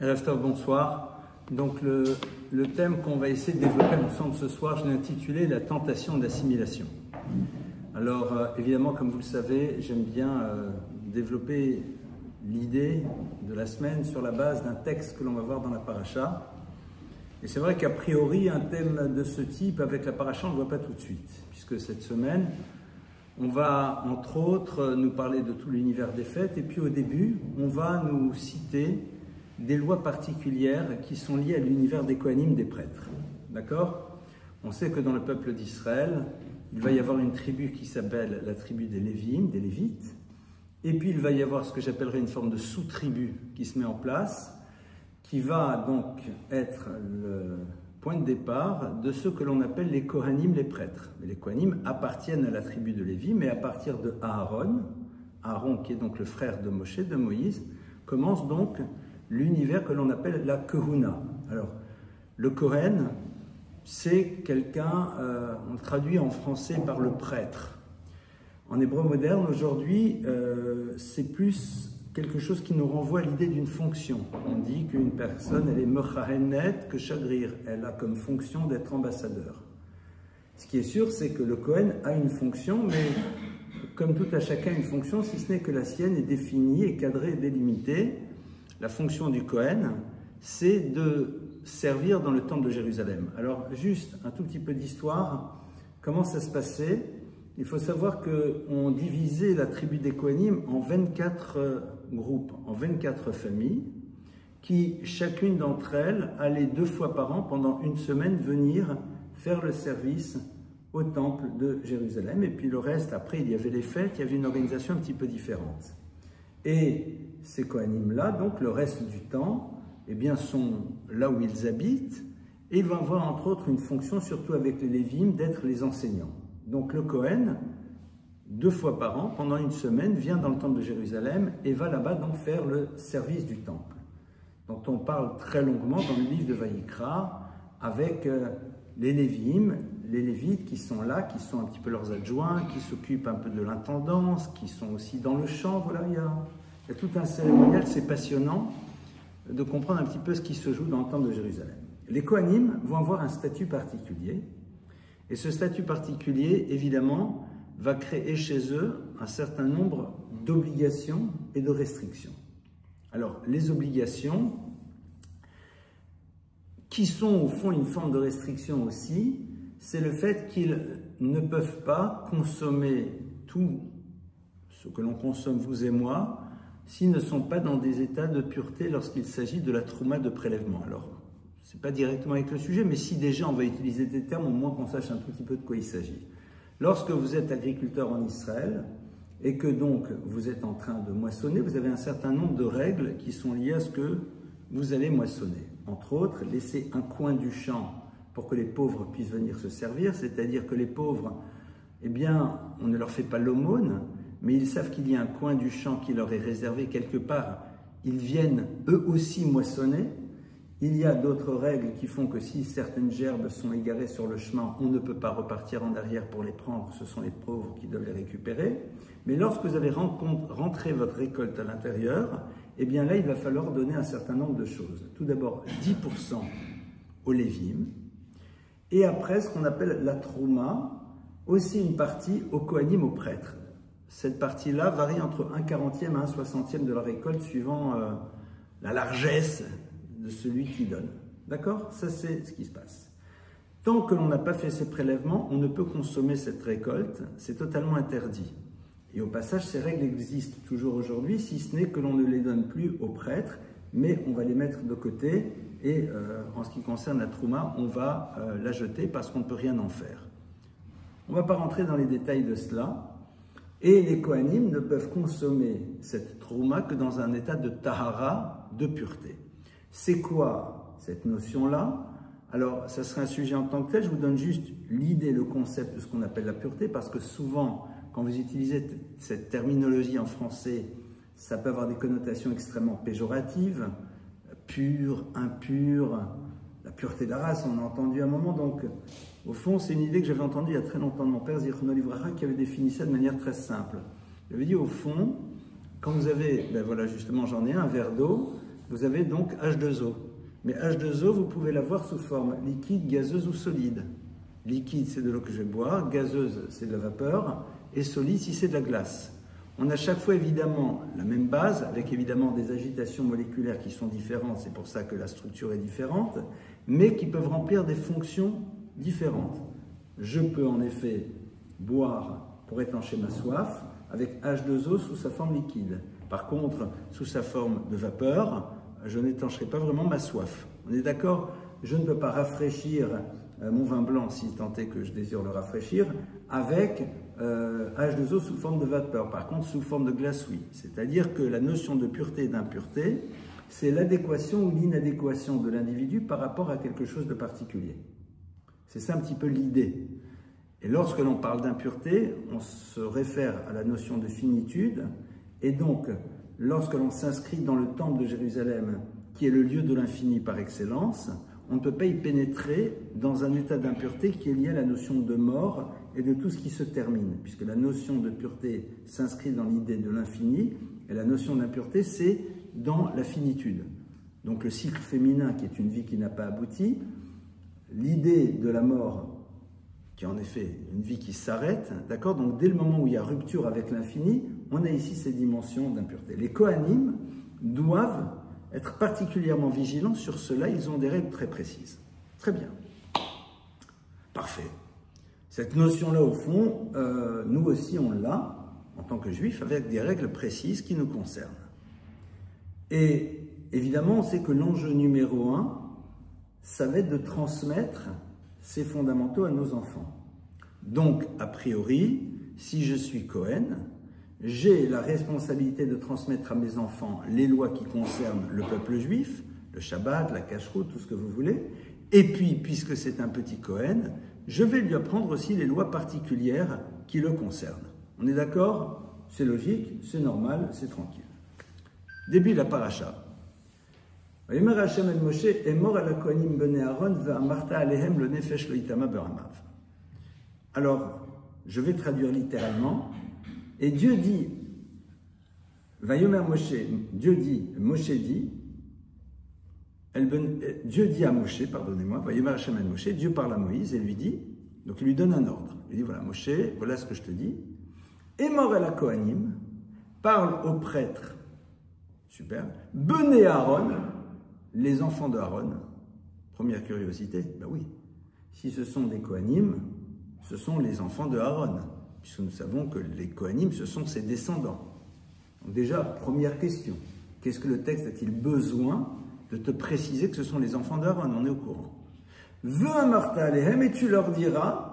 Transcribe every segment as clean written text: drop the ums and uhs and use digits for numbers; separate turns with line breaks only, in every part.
Restov, bonsoir. Donc le thème qu'on va essayer de développer ensemble ce soir, je l'ai intitulé « La tentation d'assimilation ». Alors évidemment, comme vous le savez, j'aime bien développer l'idée de la semaine sur la base d'un texte que l'on va voir dans la paracha. Et c'est vrai qu'a priori, un thème de ce type avec la paracha, on ne le voit pas tout de suite, puisque cette semaine, on va entre autres nous parler de tout l'univers des fêtes, et puis au début, on va nous citer des lois particulières qui sont liées à l'univers des Kohanim, des prêtres. D'accord? On sait que dans le peuple d'Israël, il va y avoir une tribu qui s'appelle la tribu des Lévim, des Lévites, et puis il va y avoir ce que j'appellerais une forme de sous-tribu qui se met en place, qui va donc être le point de départ de ce que l'on appelle les Kohanim, les prêtres. Les Kohanim appartiennent à la tribu de Lévi, mais à partir de Aaron, Aaron qui est donc le frère de Moshe, de Moïse, commence donc l'univers que l'on appelle la Kehuna. Alors, le Kohen, c'est quelqu'un, on le traduit en français par le prêtre. En hébreu moderne, aujourd'hui, c'est plus quelque chose qui nous renvoie à l'idée d'une fonction. On dit qu'une personne, elle est mechahenet que shagrir, elle a comme fonction d'être ambassadeur. Ce qui est sûr, c'est que le Kohen a une fonction, mais comme tout à chacun une fonction, si ce n'est que la sienne est définie, est cadrée et délimitée. La fonction du Kohen, c'est de servir dans le temple de Jérusalem. Alors, juste un tout petit peu d'histoire. Comment ça se passait? Il faut savoir qu'on divisait la tribu des Kohanim en 24 groupes, en 24 familles, qui, chacune d'entre elles, allait 2 fois par an, pendant une semaine, venir faire le service au temple de Jérusalem. Et puis le reste, après, il y avait les fêtes, il y avait une organisation un petit peu différente. Et ces Kohanim-là, donc le reste du temps, eh bien, sont là où ils habitent, et ils vont avoir entre autres une fonction, surtout avec les Lévim, d'être les enseignants. Donc le Kohen, 2 fois par an, pendant une semaine, vient dans le temple de Jérusalem et va là-bas donc faire le service du temple, dont on parle très longuement dans le livre de Vayikra, avec les Lévim, les Lévites qui sont là, qui sont un petit peu leurs adjoints, qui s'occupent un peu de l'intendance, qui sont aussi dans le chant. Voilà, il y a tout un cérémonial, c'est passionnant de comprendre un petit peu ce qui se joue dans le temple de Jérusalem. Les Kohanim vont avoir un statut particulier, et ce statut particulier, évidemment, va créer chez eux un certain nombre d'obligations et de restrictions. Alors, les obligations, qui sont au fond une forme de restriction aussi, c'est le fait qu'ils ne peuvent pas consommer tout ce que l'on consomme, vous et moi, s'ils ne sont pas dans des états de pureté lorsqu'il s'agit de la trouma de prélèvement. Alors, ce n'est pas directement avec le sujet, mais si déjà on va utiliser des termes, au moins qu'on sache un tout petit peu de quoi il s'agit. Lorsque vous êtes agriculteur en Israël, et que donc vous êtes en train de moissonner, vous avez un certain nombre de règles qui sont liées à ce que vous allez moissonner. Entre autres, laisser un coin du champ pour que les pauvres puissent venir se servir, c'est-à-dire que les pauvres, eh bien, on ne leur fait pas l'aumône, mais ils savent qu'il y a un coin du champ qui leur est réservé quelque part. Ils viennent eux aussi moissonner. Il y a d'autres règles qui font que si certaines gerbes sont égarées sur le chemin, on ne peut pas repartir en arrière pour les prendre, ce sont les pauvres qui doivent les récupérer. Mais lorsque vous avez rentré votre récolte à l'intérieur, eh bien là, il va falloir donner un certain nombre de choses. Tout d'abord, 10% aux Lévim, et après, ce qu'on appelle la trouma, aussi une partie aux Kohanim, aux prêtres. Cette partie-là varie entre 1/40e et 1/60e de la récolte, suivant la largesse de celui qui donne. D'accord? Ça, c'est ce qui se passe. Tant que l'on n'a pas fait ces prélèvements, on ne peut consommer cette récolte. C'est totalement interdit. Et au passage, ces règles existent toujours aujourd'hui, si ce n'est que l'on ne les donne plus aux prêtres, mais on va les mettre de côté. Et en ce qui concerne la trouma, on va la jeter parce qu'on ne peut rien en faire. On ne va pas rentrer dans les détails de cela. Et les Kohanim ne peuvent consommer cette trouma que dans un état de tahara, de pureté. C'est quoi cette notion-là? Alors, ça serait un sujet en tant que tel. Je vous donne juste l'idée, le concept de ce qu'on appelle la pureté, parce que souvent, quand vous utilisez cette terminologie en français, ça peut avoir des connotations extrêmement péjoratives, pur, impur, la pureté de la race, on a entendu à un moment. Donc, au fond, c'est une idée que j'avais entendue il y a très longtemps de mon père, Zichrono Livracha, qui avait défini ça de manière très simple. Il avait dit, au fond, quand vous avez, ben voilà, justement, j'en ai un verre d'eau, vous avez donc H2O. Mais H2O, vous pouvez l'avoir sous forme liquide, gazeuse ou solide. Liquide, c'est de l'eau que je vais boire, gazeuse, c'est de la vapeur, et solide, si c'est de la glace. On a chaque fois évidemment la même base, avec évidemment des agitations moléculaires qui sont différentes, c'est pour ça que la structure est différente, mais qui peuvent remplir des fonctions différentes. Je peux en effet boire pour étancher ma soif avec H2O sous sa forme liquide. Par contre, sous sa forme de vapeur, je n'étancherai pas vraiment ma soif. On est d'accord? Je ne peux pas rafraîchir mon vin blanc, si tant est que je désire le rafraîchir, avec H2O sous forme de vapeur. Par contre, sous forme de glace, oui. C'est-à-dire que la notion de pureté et d'impureté, c'est l'adéquation ou l'inadéquation de l'individu par rapport à quelque chose de particulier. C'est ça un petit peu l'idée. Et lorsque l'on parle d'impureté, on se réfère à la notion de finitude. Et donc, lorsque l'on s'inscrit dans le temple de Jérusalem, qui est le lieu de l'infini par excellence, on ne peut pas y pénétrer dans un état d'impureté qui est lié à la notion de mort et de tout ce qui se termine, puisque la notion de pureté s'inscrit dans l'idée de l'infini, et la notion d'impureté, c'est dans la finitude. Donc le cycle féminin, qui est une vie qui n'a pas abouti, l'idée de la mort, qui est en effet une vie qui s'arrête, d'accord? Donc dès le moment où il y a rupture avec l'infini, on a ici ces dimensions d'impureté. Les Kohanim doivent être particulièrement vigilants sur cela, ils ont des règles très précises. Très bien. Parfait. Cette notion-là, au fond, nous aussi on l'a, en tant que juifs, avec des règles précises qui nous concernent. Et évidemment, on sait que l'enjeu numéro 1, ça va être de transmettre ces fondamentaux à nos enfants. Donc, a priori, si je suis Cohen, j'ai la responsabilité de transmettre à mes enfants les lois qui concernent le peuple juif, le Shabbat, la Kashrut, tout ce que vous voulez. Et puis, puisque c'est un petit Cohen, je vais lui apprendre aussi les lois particulières qui le concernent. On est d'accord? C'est logique, c'est normal, c'est tranquille. Début de la paracha. Alors, je vais traduire littéralement. Et Dieu dit, Dieu dit à Moshe, pardonnez-moi, Dieu parle à Moïse et lui dit, donc il lui donne un ordre. Il dit, voilà Moshe, voilà ce que je te dis. Et mort la Kohanim, parle aux prêtres, super, Bené Aaron, les enfants de Aaron. Première curiosité, ben oui, si ce sont des Kohanim, ce sont les enfants de Aaron, puisque nous savons que les Kohanim, ce sont ses descendants. Donc déjà, première question, qu'est-ce que le texte a-t-il besoin de te préciser que ce sont les enfants d'Aaron? On est au courant. Veux un Martha Alehem et tu leur diras,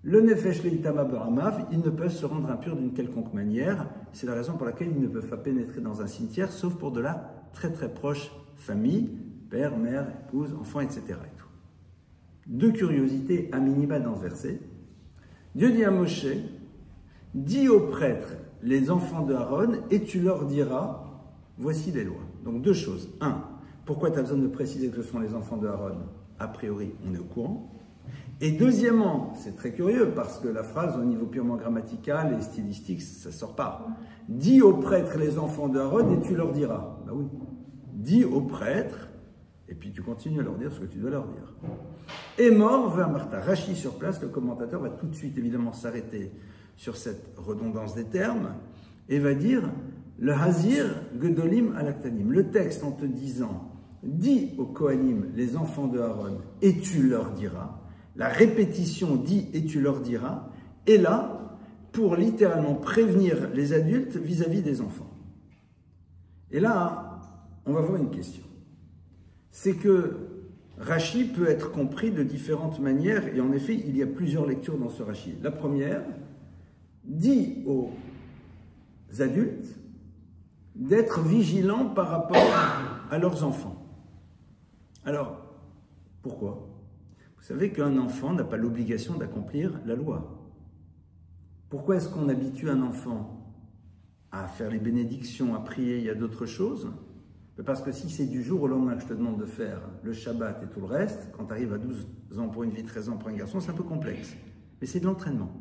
le Nefesh Leitama Beramav, ils ne peuvent se rendre impurs d'une quelconque manière. C'est la raison pour laquelle ils ne peuvent pas pénétrer dans un cimetière, sauf pour de la très très proche famille, père, mère, épouse, enfant, etc. Et tout. Deux curiosités à minima dans ce verset. Dieu dit à Moshe, dis aux prêtres, les enfants de Aaron, et tu leur diras, voici les lois. Donc deux choses. Un, pourquoi tu as besoin de préciser que ce sont les enfants de Aaron? A priori, on est au courant. Et deuxièmement, c'est très curieux, parce que la phrase, au niveau purement grammatical et stylistique, ça ne sort pas. Dis aux prêtres, les enfants de Aaron, et tu leur diras. Ben oui. Dis aux prêtres, et puis tu continues à leur dire ce que tu dois leur dire. Et mort vers Martha. Rachi sur place, le commentateur va tout de suite évidemment s'arrêter sur cette redondance des termes et va dire le Hazir Gedolim Alaktanim. Le texte en te disant dis aux Kohanim, les enfants de Aaron, et tu leur diras. La répétition dit et tu leur diras est là pour littéralement prévenir les adultes vis-à-vis des enfants. Et là, on va voir une question. C'est que Rachi peut être compris de différentes manières, et en effet, il y a plusieurs lectures dans ce Rachi. La première dit aux adultes d'être vigilants par rapport à leurs enfants. Alors, pourquoi? Vous savez qu'un enfant n'a pas l'obligation d'accomplir la loi. Pourquoi est-ce qu'on habitue un enfant à faire les bénédictions, à prier? Il y a d'autres choses. Parce que si c'est du jour au lendemain que je te demande de faire le Shabbat et tout le reste, quand tu arrives à 12 ans pour une fille, 13 ans pour un garçon, c'est un peu complexe. Mais c'est de l'entraînement.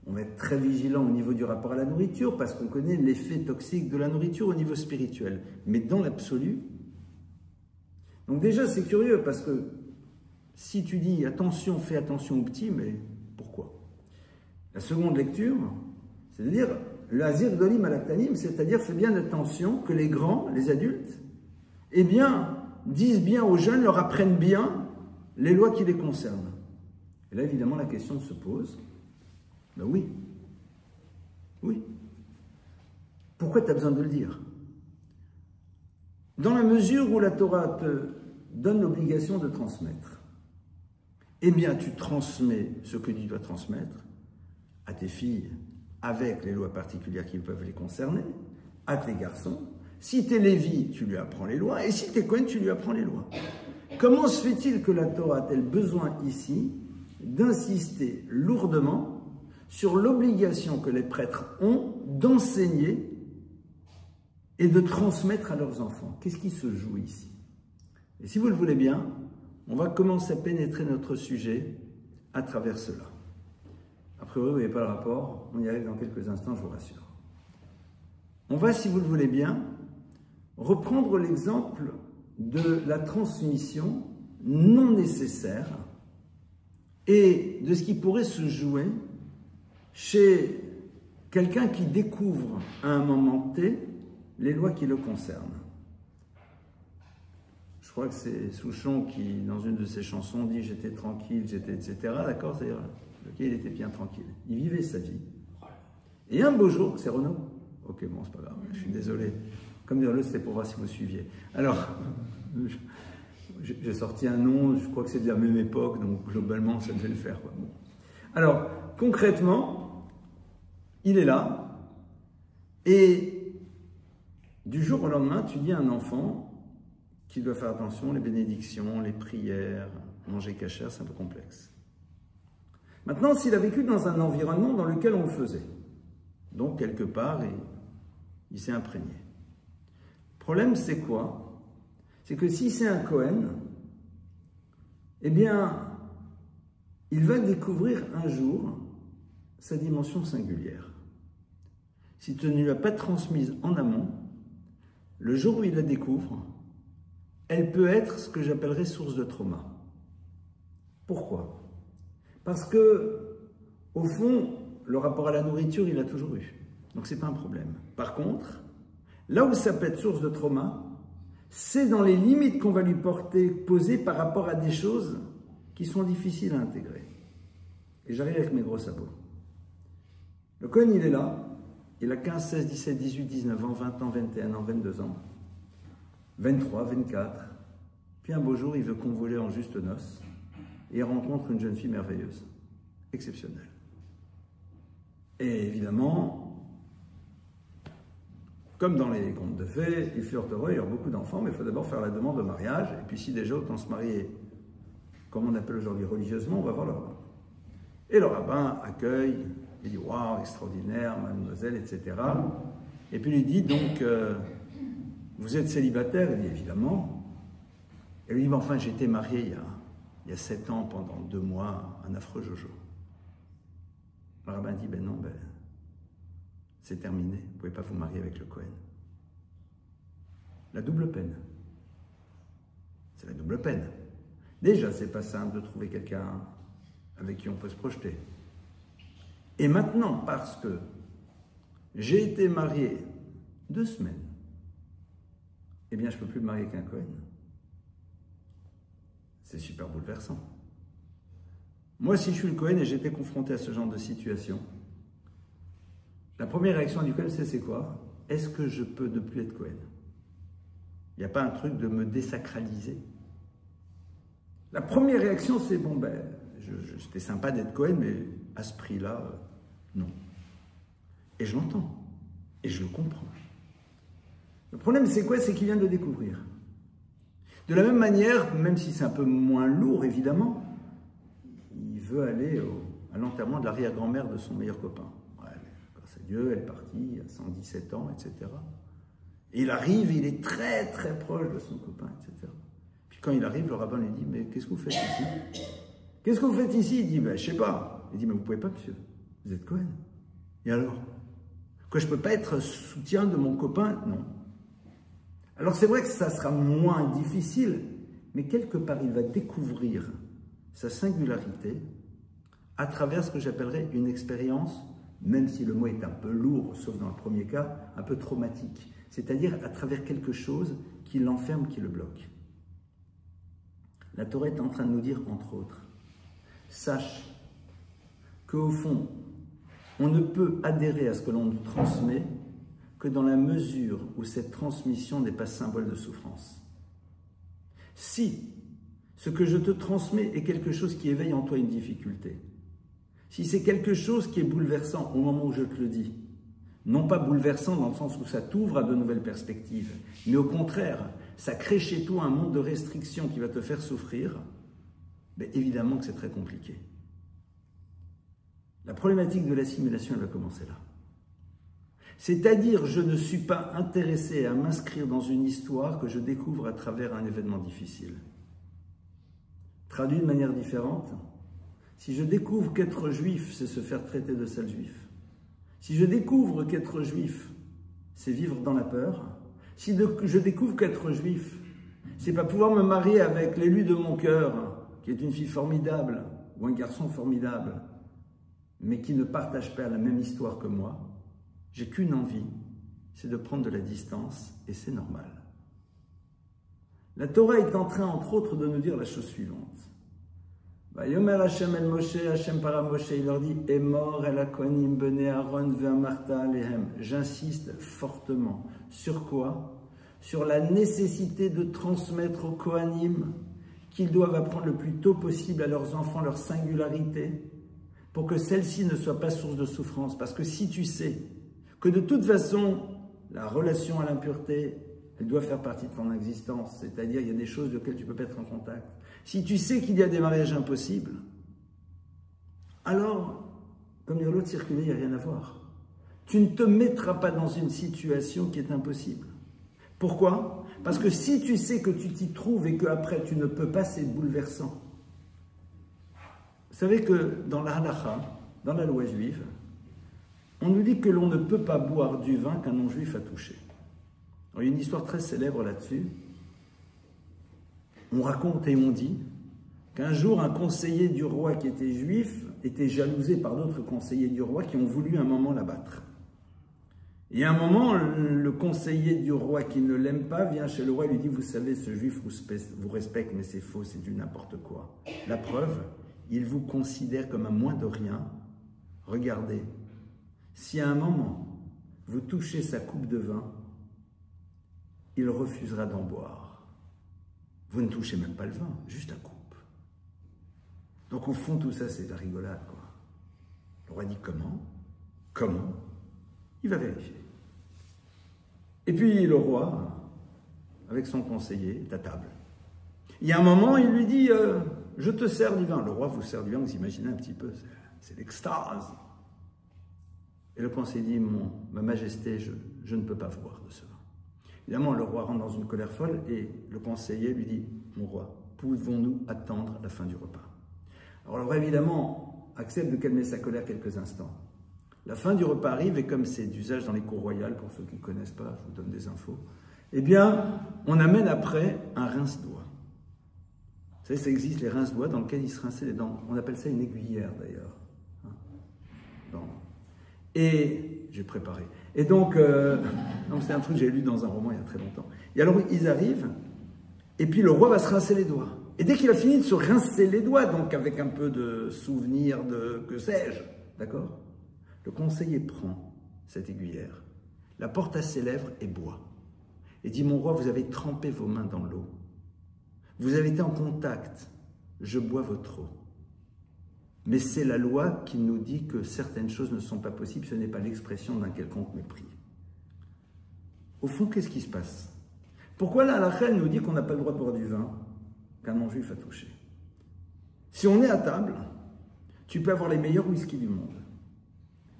On va être très vigilant au niveau du rapport à la nourriture parce qu'on connaît l'effet toxique de la nourriture au niveau spirituel. Mais dans l'absolu, donc déjà c'est curieux parce que si tu dis attention, fais attention aux petits, mais pourquoi? La seconde lecture, c'est de dire l'azir dolim alaktanim, c'est-à-dire fais bien attention que les grands, les adultes, eh bien, disent bien aux jeunes, leur apprennent bien les lois qui les concernent. Et là, évidemment, la question se pose, ben oui, oui. Pourquoi tu as besoin de le dire? Dans la mesure où la Torah te donne l'obligation de transmettre, eh bien, tu transmets ce que tu dois transmettre à tes filles, avec les lois particulières qui peuvent les concerner, à tes garçons. Si tu es Lévi, tu lui apprends les lois, et si tu es Cohen, tu lui apprends les lois. Comment se fait-il que la Torah a-t-elle besoin ici d'insister lourdement sur l'obligation que les prêtres ont d'enseigner et de transmettre à leurs enfants? Qu'est-ce qui se joue ici? Et si vous le voulez bien, on va commencer à pénétrer notre sujet à travers cela. A priori, vous ne voyez pas le rapport, on y arrive dans quelques instants, je vous rassure. On va, si vous le voulez bien, reprendre l'exemple de la transmission non nécessaire et de ce qui pourrait se jouer chez quelqu'un qui découvre à un moment T les lois qui le concernent. Je crois que c'est Souchon qui, dans une de ses chansons, dit « j'étais tranquille, j'étais etc. » D'accord, c'est-à-dire, il était bien tranquille. Il vivait sa vie. Et un beau jour, c'est Renaud. Ok, bon, c'est pas grave, je suis désolé. Comme dire-le, c'est pour voir si vous suiviez. Alors, j'ai sorti un nom, je crois que c'est de la même époque, donc globalement, ça devait le faire, quoi. Bon. Alors, concrètement, il est là, et du jour au lendemain, tu dis à un enfant qu'il doit faire attention, les bénédictions, les prières, manger cachère, c'est un peu complexe. Maintenant, s'il a vécu dans un environnement dans lequel on le faisait, donc quelque part, il s'est imprégné. Le problème, c'est quoi? C'est que si c'est un Cohen, eh bien, il va découvrir un jour sa dimension singulière. Si tu ne lui as pas transmise en amont, le jour où il la découvre, elle peut être ce que j'appellerais source de trauma. Pourquoi? Parce que, au fond, le rapport à la nourriture, il a toujours eu. Donc, ce n'est pas un problème. Par contre, là où ça peut être source de trauma, c'est dans les limites qu'on va lui poser par rapport à des choses qui sont difficiles à intégrer. Et j'arrive avec mes gros sabots. Le Cohen, il est là. Il a 15, 16, 17, 18, 19 ans, 20 ans, 21 ans, 22 ans, 23, 24. Puis un beau jour, il veut convoler en juste noces et il rencontre une jeune fille merveilleuse, exceptionnelle. Et évidemment, comme dans les contes de fées, ils furent heureux, il y aura beaucoup d'enfants, mais il faut d'abord faire la demande de mariage. Et puis si déjà autant se marier, comme on appelle aujourd'hui religieusement, on va voir le rabbin. Et le rabbin accueille, il dit « Waouh, extraordinaire, mademoiselle, etc. » Et puis il lui dit donc « Vous êtes célibataire ?» Il dit « Évidemment. » Et lui dit « Mais enfin, j'ai été marié il y a 7 ans, pendant 2 mois, un affreux Jojo. » Le rabbin dit « Ben non, c'est terminé, vous ne pouvez pas vous marier avec le Cohen. » La double peine. C'est la double peine. Déjà, c'est pas simple de trouver quelqu'un avec qui on peut se projeter. Et maintenant, parce que j'ai été marié 2 semaines, eh bien, je ne peux plus me marier qu'un Cohen. C'est super bouleversant. Moi, si je suis le Cohen et j'ai été confronté à ce genre de situation, la première réaction du Cohen, c'est quoi? Est-ce que je peux ne plus être Cohen? Il n'y a pas un truc de me désacraliser. La première réaction, c'est bon, c'était sympa d'être Cohen, mais à ce prix-là, non. Et je l'entends. Et je le comprends. Le problème, c'est quoi? C'est qu'il vient de le découvrir. De la même manière, même si c'est un peu moins lourd, évidemment, il veut aller à l'enterrement de l'arrière-grand-mère de son meilleur copain. Ouais, grâce à Dieu, elle est partie à 117 ans, etc. Et il arrive, il est très, très proche de son copain, etc. Puis quand il arrive, le rabbin lui dit « Mais qu'est-ce que vous faites ici ?»« Qu'est-ce que vous faites ici ?» Il dit « Je ne sais pas. » Il dit « Mais vous ne pouvez pas, monsieur. Vous êtes Cohen. Et alors? Que je ne peux pas être soutien de mon copain? Non. Alors c'est vrai que ça sera moins difficile, mais quelque part il va découvrir sa singularité à travers ce que j'appellerais une expérience, même si le mot est un peu lourd, sauf dans le premier cas, un peu traumatique. C'est-à-dire à travers quelque chose qui l'enferme, qui le bloque. La Torah est en train de nous dire, entre autres, sache qu'au fond, on ne peut adhérer à ce que l'on nous transmet que dans la mesure où cette transmission n'est pas symbole de souffrance. Si ce que je te transmets est quelque chose qui éveille en toi une difficulté, si c'est quelque chose qui est bouleversant au moment où je te le dis, non pas bouleversant dans le sens où ça t'ouvre à de nouvelles perspectives, mais au contraire, ça crée chez toi un monde de restrictions qui va te faire souffrir, bien évidemment que c'est très compliqué. La problématique de l'assimilation, elle va commencer là. C'est-à-dire, je ne suis pas intéressé à m'inscrire dans une histoire que je découvre à travers un événement difficile. Traduit de manière différente, si je découvre qu'être juif, c'est se faire traiter de sale juif, si je découvre qu'être juif, c'est vivre dans la peur, si je découvre qu'être juif, c'est pas pouvoir me marier avec l'élu de mon cœur, qui est une fille formidable, ou un garçon formidable, mais qui ne partage pas la même histoire que moi, j'ai qu'une envie, c'est de prendre de la distance, et c'est normal. La Torah est en train, entre autres, de nous dire la chose suivante. Yomer Hashem el Moshe, Hashem para Moshe, il leur dit « Emor el Akonim bene Aaron ve'amarta alehem » J'insiste fortement. Sur quoi? Sur la nécessité de transmettre aux Kohanim qu'ils doivent apprendre le plus tôt possible à leurs enfants leur singularité pour que celle-ci ne soit pas source de souffrance. Parce que si tu sais que de toute façon, la relation à l'impureté, elle doit faire partie de ton existence, c'est-à-dire il y a des choses auxquelles tu ne peux pas être en contact. Si tu sais qu'il y a des mariages impossibles, alors, comme dire l'autre circuler, il n'y a rien à voir. Tu ne te mettras pas dans une situation qui est impossible. Pourquoi? Parce que si tu sais que tu t'y trouves et qu'après tu ne peux pas, c'est bouleversant. Vous savez que dans la halakha, dans la loi juive, on nous dit que l'on ne peut pas boire du vin qu'un non-juif a touché. Alors, il y a une histoire très célèbre là-dessus. On raconte et on dit qu'un jour, un conseiller du roi qui était juif était jalousé par d'autres conseillers du roi qui ont voulu un moment l'abattre. Et à un moment, le conseiller du roi qui ne l'aime pas vient chez le roi et lui dit « Vous savez, ce juif vous respecte, mais c'est faux, c'est du n'importe quoi. La preuve, il vous considère comme un moins de rien. Regardez, si à un moment, vous touchez sa coupe de vin, il refusera d'en boire. Vous ne touchez même pas le vin, juste la coupe. » Donc au fond, tout ça, c'est de la rigolade, quoi. Le roi dit comment? Comment? Il va vérifier. Et puis le roi, avec son conseiller, est à table. Il y a un moment, il lui dit je te sers du vin. Le roi vous sert du vin, vous imaginez un petit peu, c'est l'extase. Et le conseiller dit ma majesté, je ne peux pas vous boire de ce vin. Évidemment, le roi rentre dans une colère folle et le conseiller lui dit mon roi, pouvons-nous attendre la fin du repas? Alors le roi, évidemment, accepte de calmer sa colère quelques instants. La fin du repas arrive et comme c'est d'usage dans les cours royales, pour ceux qui ne connaissent pas, je vous donne des infos, eh bien, on amène après un rince-doigt. Vous savez, ça existe, les rince-doigts dans lesquels ils se rinçaient les dents. On appelle ça une aiguillère, d'ailleurs. Et j'ai préparé. Et donc c'est un truc que j'ai lu dans un roman il y a très longtemps. Et alors, ils arrivent, et puis le roi va se rincer les doigts. Et dès qu'il a fini de se rincer les doigts, donc avec un peu de souvenir de que sais-je, d'accord? Le conseiller prend cette aiguillère, la porte à ses lèvres et boit. Et dit, mon roi, vous avez trempé vos mains dans l'eau. Vous avez été en contact. Je bois votre eau. Mais c'est la loi qui nous dit que certaines choses ne sont pas possibles. Ce n'est pas l'expression d'un quelconque mépris. Au fond, qu'est-ce qui se passe? Pourquoi la halakha nous dit qu'on n'a pas le droit de boire du vin qu'un non-juif a touché? Si on est à table, tu peux avoir les meilleurs whisky du monde.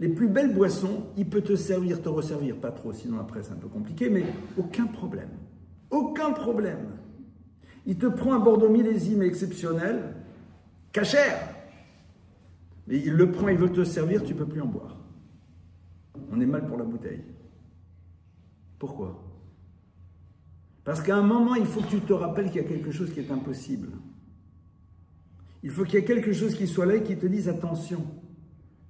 Les plus belles boissons, il peut te servir, te resservir, pas trop, sinon après c'est un peu compliqué, mais aucun problème. Aucun problème. Il te prend un Bordeaux millésime exceptionnel, cachère. Mais il le prend, il veut te servir, tu ne peux plus en boire. On est mal pour la bouteille. Pourquoi? Parce qu'à un moment, il faut que tu te rappelles qu'il y a quelque chose qui est impossible. Il faut qu'il y ait quelque chose qui soit là et qui te dise attention.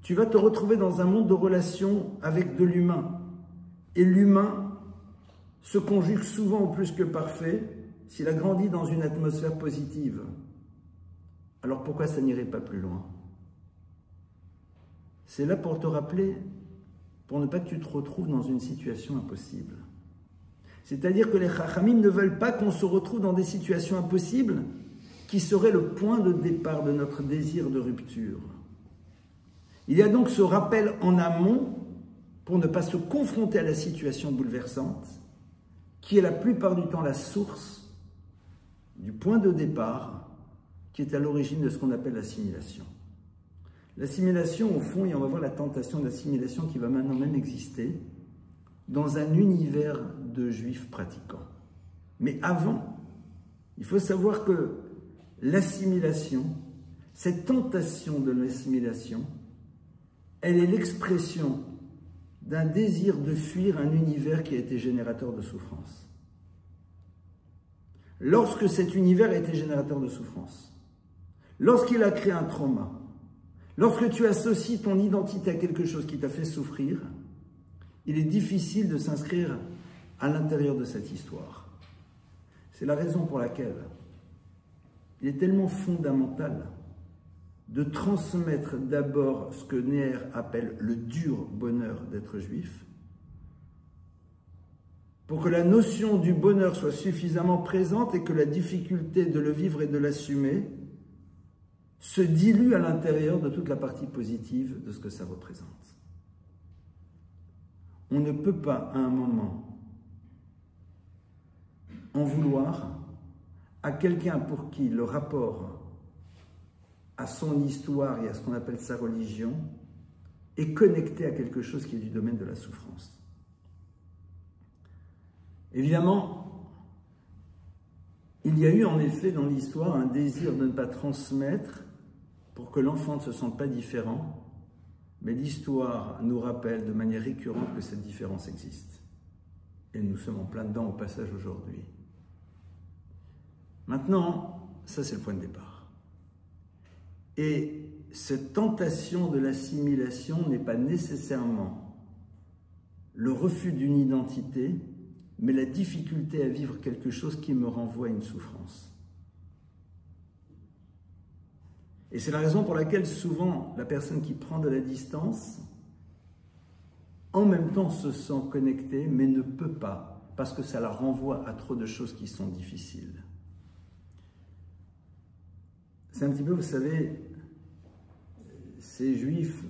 Tu vas te retrouver dans un monde de relations avec de l'humain. Et l'humain se conjugue souvent au plus que parfait s'il a grandi dans une atmosphère positive. Alors pourquoi ça n'irait pas plus loin? C'est là pour te rappeler, pour ne pas que tu te retrouves dans une situation impossible. C'est-à-dire que les Chachamim ne veulent pas qu'on se retrouve dans des situations impossibles qui seraient le point de départ de notre désir de rupture. Il y a donc ce rappel en amont pour ne pas se confronter à la situation bouleversante, qui est la plupart du temps la source du point de départ qui est à l'origine de ce qu'on appelle l'assimilation. L'assimilation, au fond, et on va voir la tentation d'assimilation qui va maintenant même exister dans un univers de juifs pratiquants. Mais avant, il faut savoir que l'assimilation, cette tentation de l'assimilation, elle est l'expression d'un désir de fuir un univers qui a été générateur de souffrance. Lorsque cet univers a été générateur de souffrance, lorsqu'il a créé un trauma, lorsque tu associes ton identité à quelque chose qui t'a fait souffrir, il est difficile de s'inscrire à l'intérieur de cette histoire. C'est la raison pour laquelle il est tellement fondamental de transmettre d'abord ce que Neher appelle le dur bonheur d'être juif, pour que la notion du bonheur soit suffisamment présente et que la difficulté de le vivre et de l'assumer se dilue à l'intérieur de toute la partie positive de ce que ça représente. On ne peut pas, à un moment, en vouloir à quelqu'un pour qui le rapport à son histoire et à ce qu'on appelle sa religion est connecté à quelque chose qui est du domaine de la souffrance. Évidemment, il y a eu en effet dans l'histoire un désir de ne pas transmettre pour que l'enfant ne se sente pas différent, mais l'histoire nous rappelle de manière récurrente que cette différence existe. Et nous sommes en plein dedans au passage aujourd'hui. Maintenant, ça c'est le point de départ. Et cette tentation de l'assimilation n'est pas nécessairement le refus d'une identité, mais la difficulté à vivre quelque chose qui me renvoie à une souffrance. Et c'est la raison pour laquelle souvent la personne qui prend de la distance, en même temps se sent connectée, mais ne peut pas, parce que ça la renvoie à trop de choses qui sont difficiles. C'est un petit peu, vous savez, ces juifs,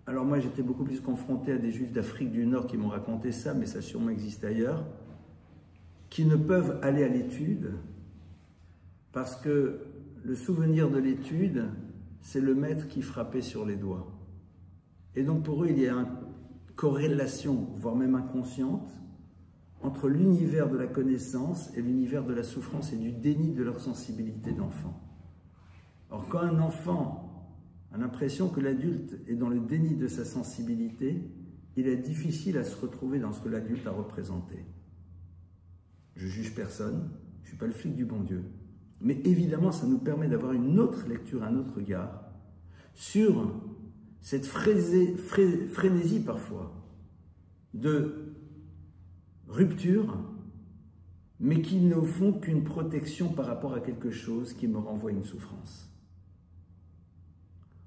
alors moi j'étais beaucoup plus confronté à des juifs d'Afrique du Nord qui m'ont raconté ça, mais ça sûrement existe ailleurs, qui ne peuvent aller à l'étude parce que le souvenir de l'étude, c'est le maître qui frappait sur les doigts. Et donc pour eux, il y a une corrélation, voire même inconsciente, entre l'univers de la connaissance et l'univers de la souffrance et du déni de leur sensibilité d'enfant. Or, quand un enfant a l'impression que l'adulte est dans le déni de sa sensibilité, il est difficile à se retrouver dans ce que l'adulte a représenté. Je juge personne, je ne suis pas le flic du bon Dieu. Mais évidemment, ça nous permet d'avoir une autre lecture, un autre regard sur cette frénésie parfois de rupture, mais qui ne font qu'une protection par rapport à quelque chose qui me renvoie à une souffrance.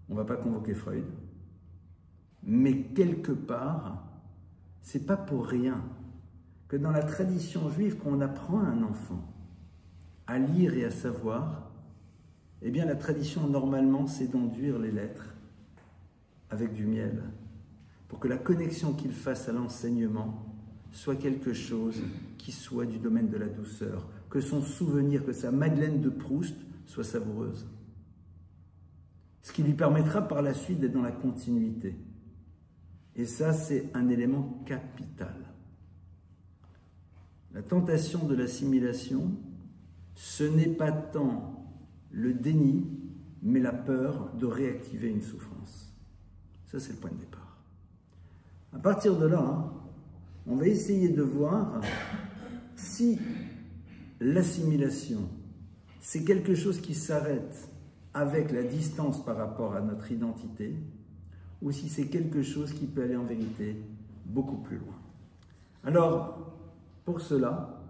On ne va pas convoquer Freud, mais quelque part, c'est pas pour rien que dans la tradition juive, quand on apprend à un enfant à lire et à savoir, eh bien la tradition normalement c'est d'enduire les lettres avec du miel pour que la connexion qu'il fasse à l'enseignement soit quelque chose qui soit du domaine de la douceur, que son souvenir, que sa Madeleine de Proust soit savoureuse. Ce qui lui permettra par la suite d'être dans la continuité. Et ça, c'est un élément capital. La tentation de l'assimilation, ce n'est pas tant le déni mais la peur de réactiver une souffrance. Ça, c'est le point de départ. À partir de là, on va essayer de voir si l'assimilation, c'est quelque chose qui s'arrête avec la distance par rapport à notre identité, ou si c'est quelque chose qui peut aller en vérité beaucoup plus loin. Alors, pour cela,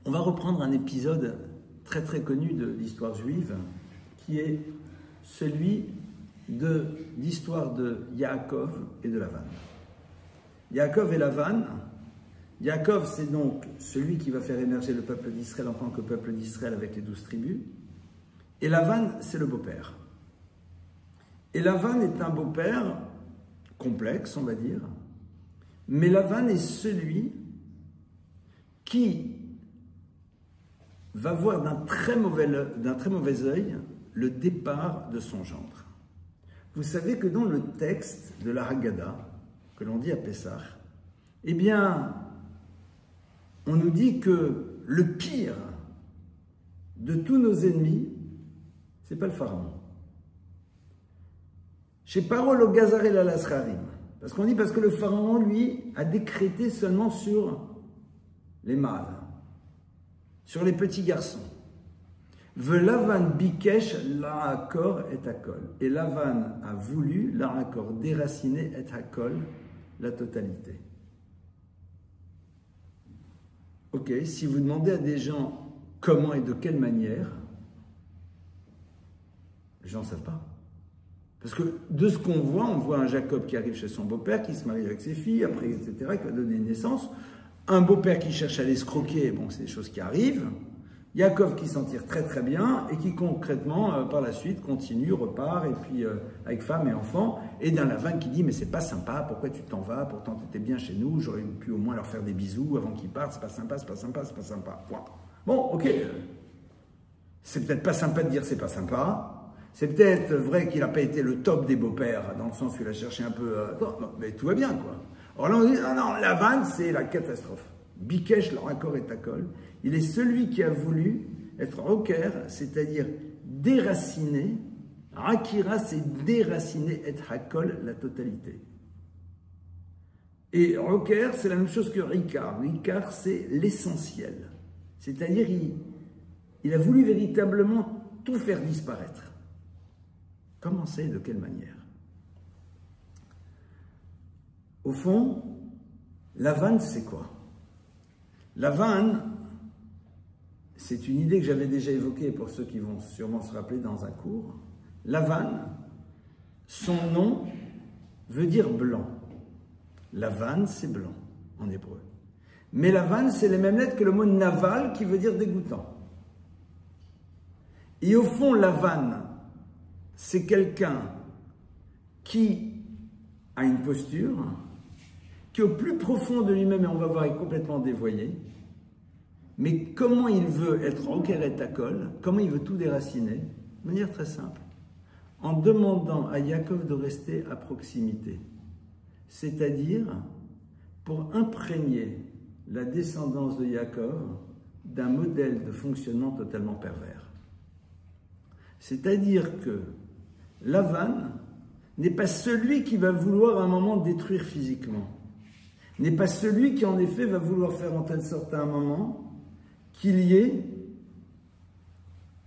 on va reprendre un épisode très très connu de l'histoire juive, qui est celui de l'histoire de Yaakov et de Lavan. Yaakov et Lavan, Yaakov c'est donc celui qui va faire émerger le peuple d'Israël en tant que peuple d'Israël avec les 12 tribus, et Lavan c'est le beau-père. Et Lavan est un beau-père complexe, on va dire, mais Lavan est celui qui va voir d'un très mauvais œil le départ de son gendre. Vous savez que dans le texte de la Haggadah, que l'on dit à Pessah, eh bien, on nous dit que le pire de tous nos ennemis, c'est pas le pharaon. Chez Paro lo gazar el alasrarim. Parce qu'on dit parce que le pharaon, lui, a décrété seulement sur les mâles, sur les petits garçons. Velavan bikesh la'akor et hakol. Et Lavan a voulu, la'akor, déraciner et hakol, la totalité. Ok, si vous demandez à des gens comment et de quelle manière, les gens ne savent pas. Parce que de ce qu'on voit, on voit un Jacob qui arrive chez son beau-père, qui se marie avec ses filles, après, etc., qui va donner naissance. Un beau-père qui cherche à l'escroquer, bon, c'est des choses qui arrivent. Yaakov qui s'en tire très très bien et qui concrètement, par la suite, continue, repart, et puis avec femme et enfants. Et d'un Lavan qui dit, mais c'est pas sympa, pourquoi tu t'en vas? Pourtant, tu étais bien chez nous, j'aurais pu au moins leur faire des bisous avant qu'ils partent, c'est pas sympa, c'est pas sympa, c'est pas sympa. Point. Bon, ok, c'est peut-être pas sympa de dire c'est pas sympa. C'est peut-être vrai qu'il n'a pas été le top des beaux-pères, dans le sens où il a cherché un peu... non, mais tout va bien, quoi. Alors là, on dit, non, Lavan, c'est la catastrophe. Bikesh, leur accord est hakol. Il est celui qui a voulu être roker, c'est-à-dire déraciner. Akira, c'est déraciner, être hakol, la totalité. Et roker, c'est la même chose que rikar. Rikar, c'est l'essentiel. C'est-à-dire, il a voulu véritablement tout faire disparaître. Comment c'est, de quelle manière? Au fond, Lavan, c'est quoi? Lavan, c'est une idée que j'avais déjà évoquée pour ceux qui vont sûrement se rappeler dans un cours. Lavan, son nom veut dire blanc. Lavan, c'est blanc en hébreu. Mais Lavan, c'est les mêmes lettres que le mot naval qui veut dire dégoûtant. Et au fond, Lavan, c'est quelqu'un qui a une posture, qui au plus profond de lui-même, et on va voir, est complètement dévoyé. Mais comment il veut être roker et hakol, comment il veut tout déraciner? De manière très simple. En demandant à Yaakov de rester à proximité. C'est-à-dire pour imprégner la descendance de Yaakov d'un modèle de fonctionnement totalement pervers. C'est-à-dire que Lavan n'est pas celui qui va vouloir à un moment détruire physiquement, n'est pas celui qui en effet va vouloir faire en telle sorte à un moment qu'il y ait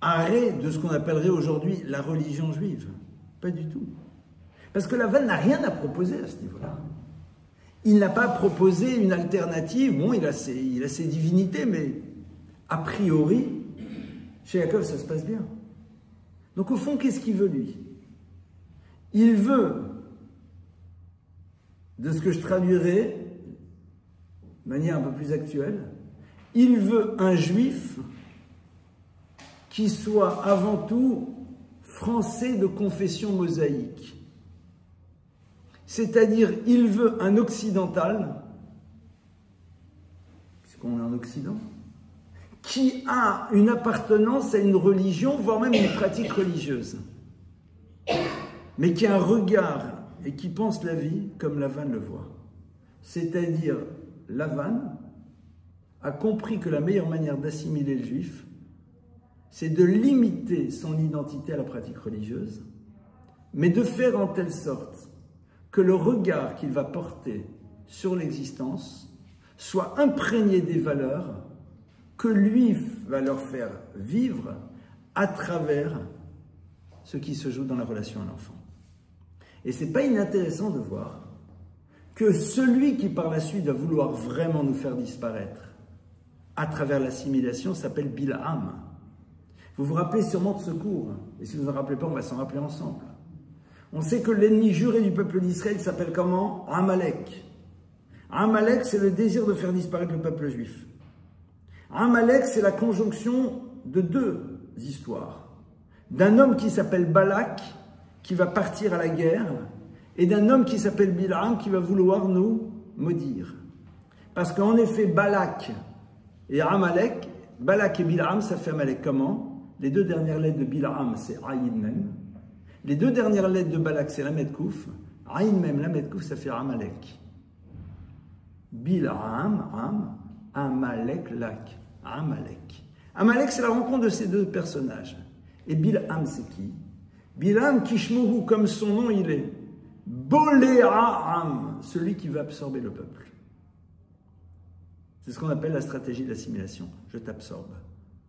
arrêt de ce qu'on appellerait aujourd'hui la religion juive. Pas du tout. Parce que Lavan n'a rien à proposer à ce niveau-là. Il n'a pas proposé une alternative. Bon, il a ses divinités, mais a priori, chez Yaakov, ça se passe bien. Donc au fond, qu'est-ce qu'il veut lui? Il veut, de ce que je traduirais de manière un peu plus actuelle, il veut un juif qui soit avant tout français de confession mosaïque. C'est-à-dire, il veut un occidental, puisqu'on est en Occident, qui a une appartenance à une religion, voire même une pratique religieuse, mais qui a un regard et qui pense la vie comme Lavan le voit. C'est-à-dire, Lavan a compris que la meilleure manière d'assimiler le juif, c'est de limiter son identité à la pratique religieuse, mais de faire en telle sorte que le regard qu'il va porter sur l'existence soit imprégné des valeurs que lui va leur faire vivre à travers ce qui se joue dans la relation à l'enfant. Et ce n'est pas inintéressant de voir que celui qui par la suite va vouloir vraiment nous faire disparaître à travers l'assimilation s'appelle Bil'am. Vous vous rappelez sûrement de ce cours, et si vous ne vous en rappelez pas, on va s'en rappeler ensemble. On sait que l'ennemi juré du peuple d'Israël s'appelle comment? Amalek. Amalek, c'est le désir de faire disparaître le peuple juif. Amalek, c'est la conjonction de deux histoires. D'un homme qui s'appelle Balak, qui va partir à la guerre, et d'un homme qui s'appelle Bil'am, qui va vouloir nous maudire. Parce qu'en effet, Balak et Amalek, Balak et Bil'am, ça fait Amalek comment? Les deux dernières lettres de Bil'am, c'est Aïn Mem. Les deux dernières lettres de Balak, c'est Lamed Kouf. Aïn Mem, Lamed Kouf, ça fait Amalek. Bil'am, Am, Amalek, Lak. Amalek. Amalek, c'est la rencontre de ces deux personnages. Et Bil'am, c'est qui? Bil'am, Kishmohu, comme son nom il est. Boléa'am, celui qui va absorber le peuple. C'est ce qu'on appelle la stratégie de l'assimilation. Je t'absorbe.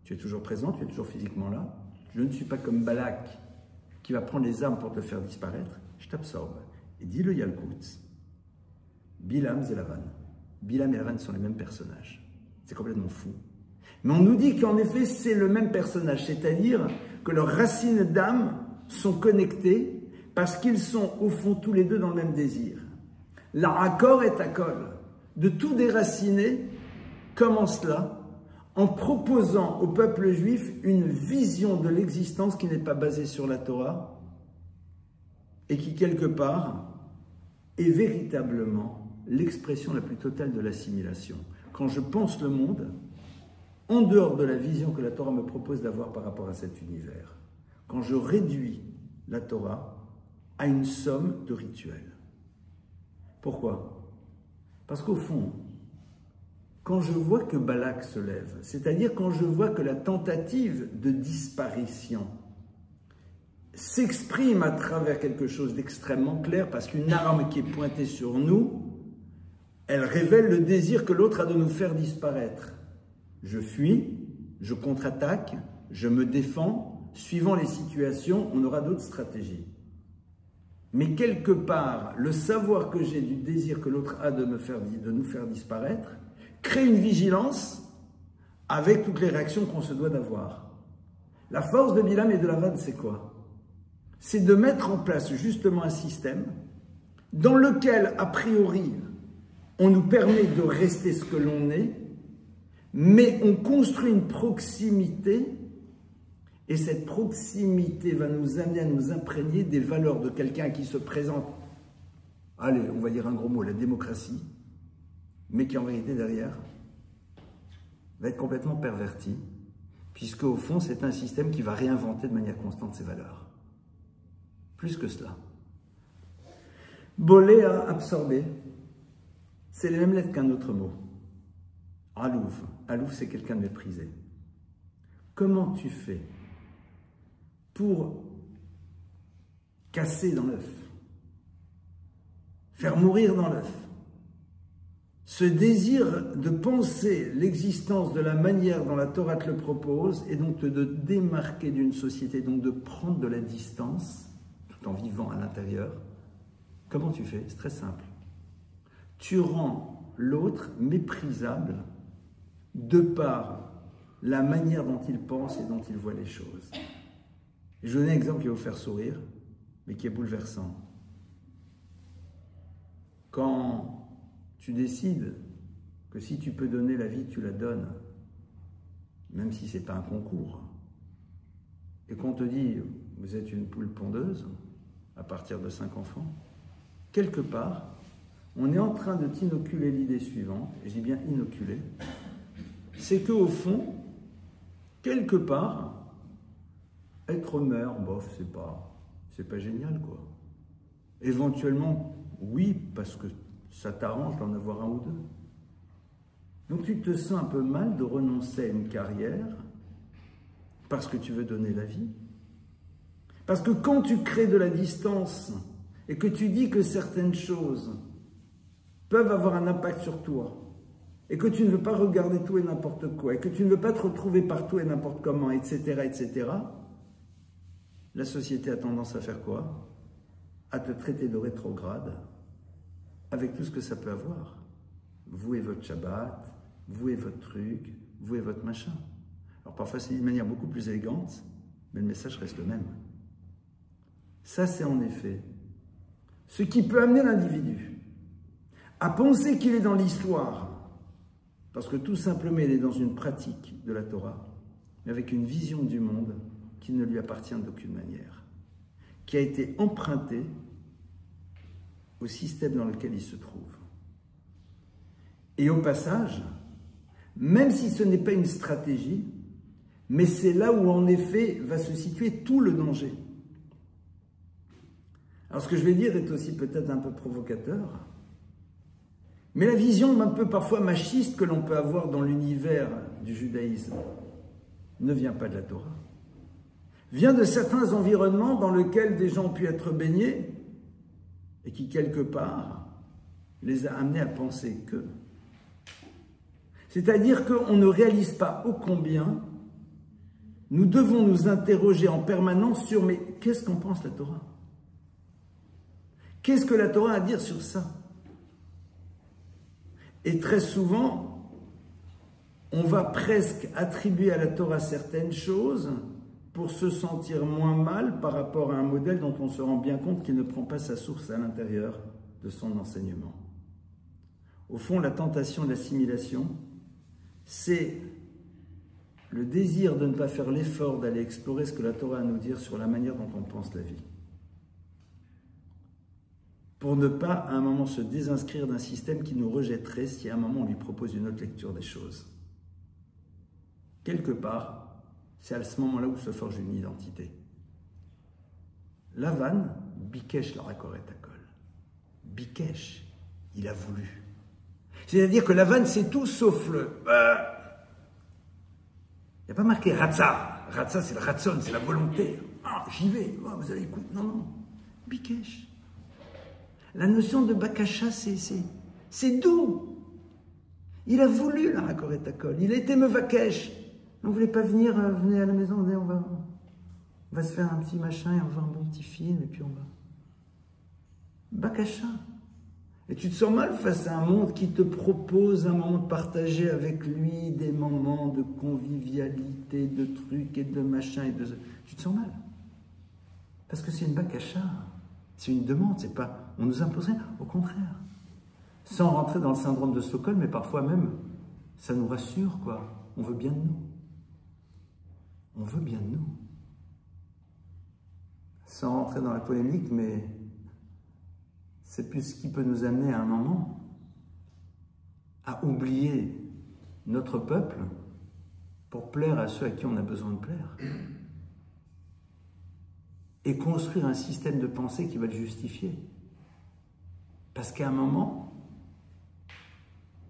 Tu es toujours présent, tu es toujours physiquement là. Je ne suis pas comme Balak qui va prendre les armes pour te faire disparaître. Je t'absorbe. Et dit le Yalkout, Bil'am et Lavan. Bil'am et Lavan sont les mêmes personnages. C'est complètement fou. Mais on nous dit qu'en effet, c'est le même personnage, c'est-à-dire que leurs racines d'âme sont connectées parce qu'ils sont au fond tous les deux dans le même désir. La accord est acol. De tout déraciner, comment cela? En proposant au peuple juif une vision de l'existence qui n'est pas basée sur la Torah et qui, quelque part, est véritablement l'expression la plus totale de l'assimilation. Quand je pense le monde, en dehors de la vision que la Torah me propose d'avoir par rapport à cet univers, quand je réduis la Torah à une somme de rituels. Pourquoi? Parce qu'au fond, quand je vois que Balak se lève, c'est-à-dire quand je vois que la tentative de disparition s'exprime à travers quelque chose d'extrêmement clair, parce qu'une arme qui est pointée sur nous, elle révèle le désir que l'autre a de nous faire disparaître. Je fuis, je contre-attaque, je me défends. Suivant les situations, on aura d'autres stratégies. Mais quelque part, le savoir que j'ai du désir que l'autre a de nous faire disparaître crée une vigilance avec toutes les réactions qu'on se doit d'avoir. La force de Bil'am et de Lavan, c'est quoi? C'est de mettre en place justement un système dans lequel, a priori, on nous permet de rester ce que l'on est, mais on construit une proximité, et cette proximité va nous amener à nous imprégner des valeurs de quelqu'un qui se présente, allez, on va dire un gros mot, la démocratie, mais qui en vérité derrière va être complètement perverti, puisque au fond c'est un système qui va réinventer de manière constante ses valeurs. Plus que cela. Bolé a absorbé, c'est les mêmes lettres qu'un autre mot. Alouf. Alouf, c'est quelqu'un de méprisé. Comment tu fais pour casser dans l'œuf, faire mourir dans l'œuf, ce désir de penser l'existence de la manière dont la Torah te le propose et donc de démarquer d'une société, donc de prendre de la distance tout en vivant à l'intérieur? Comment tu fais? C'est très simple. Tu rends l'autre méprisable de par la manière dont il pense et dont il voit les choses. Et je vais donner un exemple qui va vous faire sourire, mais qui est bouleversant. Quand tu décides que si tu peux donner la vie, tu la donnes, même si ce n'est pas un concours, et qu'on te dit, vous êtes une poule pondeuse, à partir de 5 enfants, quelque part, on est en train de t'inoculer l'idée suivante, et je dis bien inoculer, c'est qu'au fond, quelque part, être mère, bof, c'est pas génial, quoi. Éventuellement, oui, parce que ça t'arrange d'en avoir un ou deux. Donc tu te sens un peu mal de renoncer à une carrière Parce que tu veux donner la vie. Parce que quand tu crées de la distance et que tu dis que certaines choses peuvent avoir un impact sur toi, et que tu ne veux pas regarder tout et n'importe quoi, et que tu ne veux pas te retrouver partout et n'importe comment, etc., etc., la société a tendance à faire quoi? À te traiter de rétrograde, avec tout ce que ça peut avoir. Vous et votre Shabbat, vous et votre truc, vous et votre machin. Alors parfois c'est d'une manière beaucoup plus élégante, mais le message reste le même. Ça c'est en effet ce qui peut amener l'individu à penser qu'il est dans l'histoire, parce que tout simplement il est dans une pratique de la Torah, mais avec une vision du monde qui ne lui appartient d'aucune manière, qui a été empruntée au système dans lequel il se trouve. Et au passage, même si ce n'est pas une stratégie, mais c'est là où en effet va se situer tout le danger. Alors ce que je vais dire est aussi peut-être un peu provocateur, mais la vision un peu parfois machiste que l'on peut avoir dans l'univers du judaïsme ne vient pas de la Torah, vient de certains environnements dans lesquels des gens ont pu être baignés et qui quelque part les a amenés à penser que. C'est-à-dire qu'on ne réalise pas ô combien nous devons nous interroger en permanence sur mais qu'est-ce qu'en pense la Torah? Qu'est-ce que la Torah a à dire sur ça? Et très souvent, on va presque attribuer à la Torah certaines choses pour se sentir moins mal par rapport à un modèle dont on se rend bien compte qu'il ne prend pas sa source à l'intérieur de son enseignement. Au fond, la tentation de l'assimilation, c'est le désir de ne pas faire l'effort d'aller explorer ce que la Torah a à nous dire sur la manière dont on pense la vie. Pour ne pas, à un moment, se désinscrire d'un système qui nous rejetterait si à un moment on lui propose une autre lecture des choses. Quelque part, c'est à ce moment-là où se forge une identité. Lavan, Bikesh la rakoret akol. Bikesh, il a voulu. C'est-à-dire que Lavan, c'est tout sauf le... Il n'y a pas marqué Ratza. Ratza, c'est le Ratson, c'est la volonté. Ah, j'y vais. Oh, vous allez écouter. Non, non. Bikesh. La notion de Bakasha, c'est doux. Il a voulu la rakoret akol. Il a été mevakesh. On ne voulait pas venir, venez à la maison, on va se faire un petit machin et on va voir un bon petit film et puis on va... Bakasha. Et tu te sens mal face à un monde qui te propose un moment de partager avec lui des moments de convivialité, de trucs et de machins et de... Tu te sens mal. Parce que c'est une Bakasha. C'est une demande, c'est pas... On nous impose rien, au contraire. Sans rentrer dans le syndrome de Stockholm, mais parfois même, ça nous rassure, quoi. On veut bien de nous. On veut bien de nous. Sans rentrer dans la polémique, mais c'est plus ce qui peut nous amener à un moment à oublier notre peuple pour plaire à ceux à qui on a besoin de plaire. Et construire un système de pensée qui va le justifier. Parce qu'à un moment,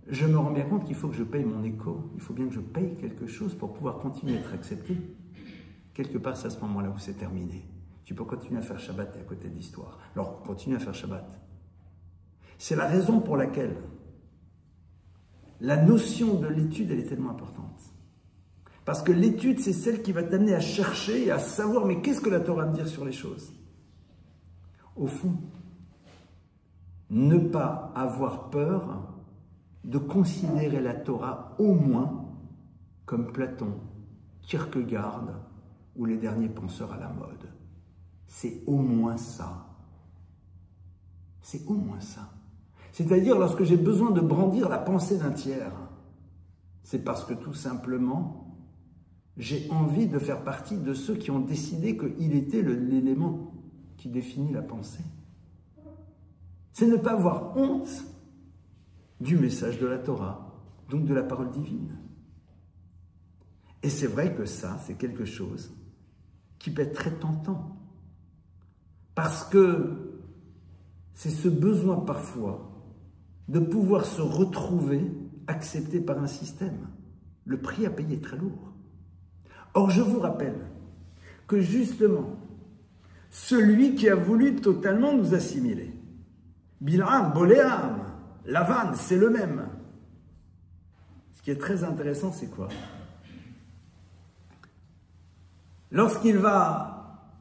je me rends bien compte qu'il faut que je paye mon écho. Il faut bien que je paye quelque chose pour pouvoir continuer à être accepté. Quelque part, c'est à ce moment-là où c'est terminé. Tu peux continuer à faire Shabbat, t'es à côté de l'histoire. Alors, continue à faire Shabbat. C'est la raison pour laquelle la notion de l'étude, elle est tellement importante. Parce que l'étude, c'est celle qui va t'amener à chercher et à savoir, mais qu'est-ce que la Torah me dire sur les choses? Au fond, ne pas avoir peur de considérer la Torah au moins comme Platon, Kierkegaard ou les derniers penseurs à la mode. C'est au moins ça. C'est au moins ça. C'est-à-dire, lorsque j'ai besoin de brandir la pensée d'un tiers, c'est parce que tout simplement, j'ai envie de faire partie de ceux qui ont décidé qu'il était l'élément qui définit la pensée. C'est ne pas avoir honte du message de la Torah, donc de la parole divine. Et c'est vrai que ça, c'est quelque chose qui peut être très tentant. Parce que c'est ce besoin parfois de pouvoir se retrouver accepté par un système. Le prix à payer est très lourd. Or, je vous rappelle que justement, celui qui a voulu totalement nous assimiler, Bil'am, Boléam, Lavan, c'est le même. Ce qui est très intéressant, c'est quoi? Lorsqu'il va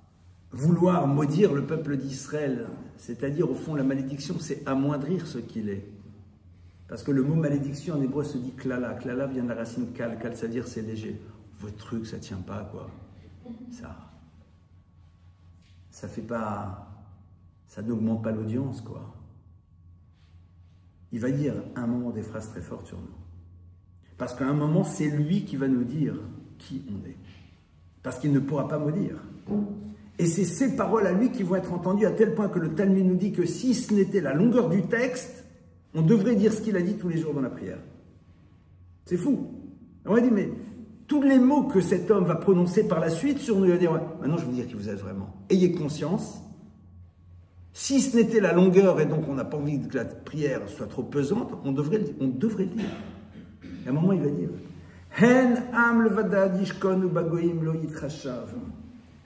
vouloir maudire le peuple d'Israël, c'est-à-dire au fond la malédiction, c'est amoindrir ce qu'il est. Parce que le mot malédiction en hébreu se dit klala. Klala vient de la racine kal. Kal, ça veut dire c'est léger. Votre truc, ça tient pas, quoi. Ça fait pas, ça n'augmente pas l'audience, quoi. Il va dire à un moment des phrases très fortes sur nous. Parce qu'à un moment, c'est lui qui va nous dire qui on est. Parce qu'il ne pourra pas maudire. Et c'est ces paroles à lui qui vont être entendues à tel point que le Talmud nous dit que si ce n'était la longueur du texte, on devrait dire ce qu'il a dit tous les jours dans la prière. C'est fou. On va dire, mais tous les mots que cet homme va prononcer par la suite sur nous, il va dire, ouais, maintenant je vais vous dire qui vous êtes vraiment. Ayez conscience. Si ce n'était la longueur et donc on n'a pas envie que la prière soit trop pesante, on devrait le dire. Et à un moment, il va dire, Hen am levadad yishkon ubagoim lo yitrashav.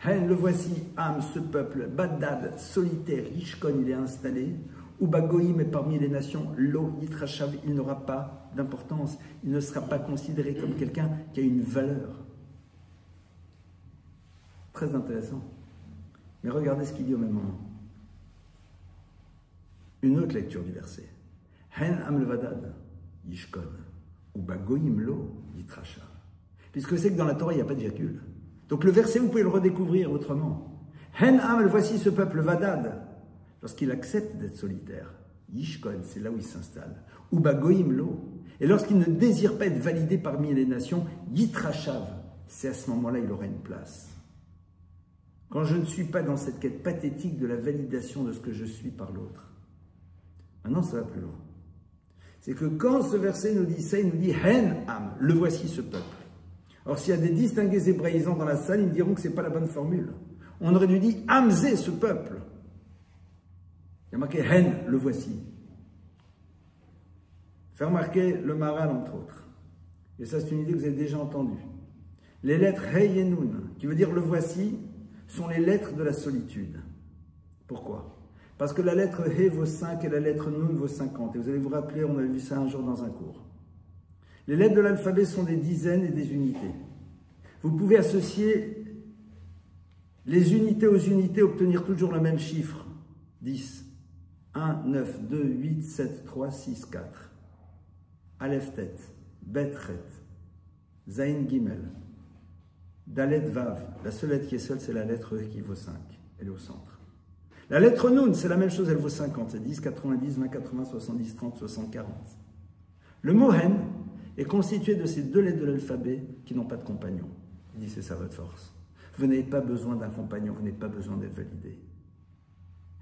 Hen, le voici, am, ce peuple, badad, solitaire, yishkon, il est installé. Ubagoim est parmi les nations, lo yitrashav, il n'aura pas d'importance, il ne sera pas considéré comme quelqu'un qui a une valeur. Très intéressant. Mais regardez ce qu'il dit au même moment. Une autre lecture du verset. Hen am levadad yishkon. Ubagoim lo yitrashav. Puisque c'est que dans la Torah, il n'y a pas de virgule. Donc le verset, vous pouvez le redécouvrir autrement. Hen am, voici ce peuple vadad. Lorsqu'il accepte d'être solitaire, Yishkon, c'est là où il s'installe. Ubagoim lo. Et lorsqu'il ne désire pas être validé parmi les nations, Yitrashav, c'est à ce moment-là il aura une place. Quand je ne suis pas dans cette quête pathétique de la validation de ce que je suis par l'autre. Maintenant, ça va plus loin. C'est que quand ce verset nous dit ça, il nous dit Hen am, le voici ce peuple. Alors s'il y a des distingués hébraïsants dans la salle, ils me diront que ce n'est pas la bonne formule. On aurait dû dire Hamzé, ce peuple. Il y a marqué Hen, le voici. Faire marquer le Maral, entre autres. Et ça, c'est une idée que vous avez déjà entendue. Les lettres Hey et Nun, qui veut dire le voici, sont les lettres de la solitude. Pourquoi? Parce que la lettre He vaut 5 et la lettre Nun vaut 50. Et vous allez vous rappeler, on avait vu ça un jour dans un cours. Les lettres de l'alphabet sont des dizaines et des unités. Vous pouvez associer les unités aux unités, obtenir toujours le même chiffre. 10. 1, 9, 2, 8, 7, 3, 6, 4. Aleph Tet, Bet Ret, Zain Gimel, Dalet Vav. La seule lettre qui est seule, c'est la lettre E qui vaut 5. Elle est au centre. La lettre Nun, c'est la même chose, elle vaut 50. C'est 10, 90, 20, 80, 70, 30, 60, 40. Le mot Hen est constitué de ces deux lettres de l'alphabet qui n'ont pas de compagnon. Il dit, c'est ça votre force. Vous n'avez pas besoin d'un compagnon, vous n'avez pas besoin d'être validé.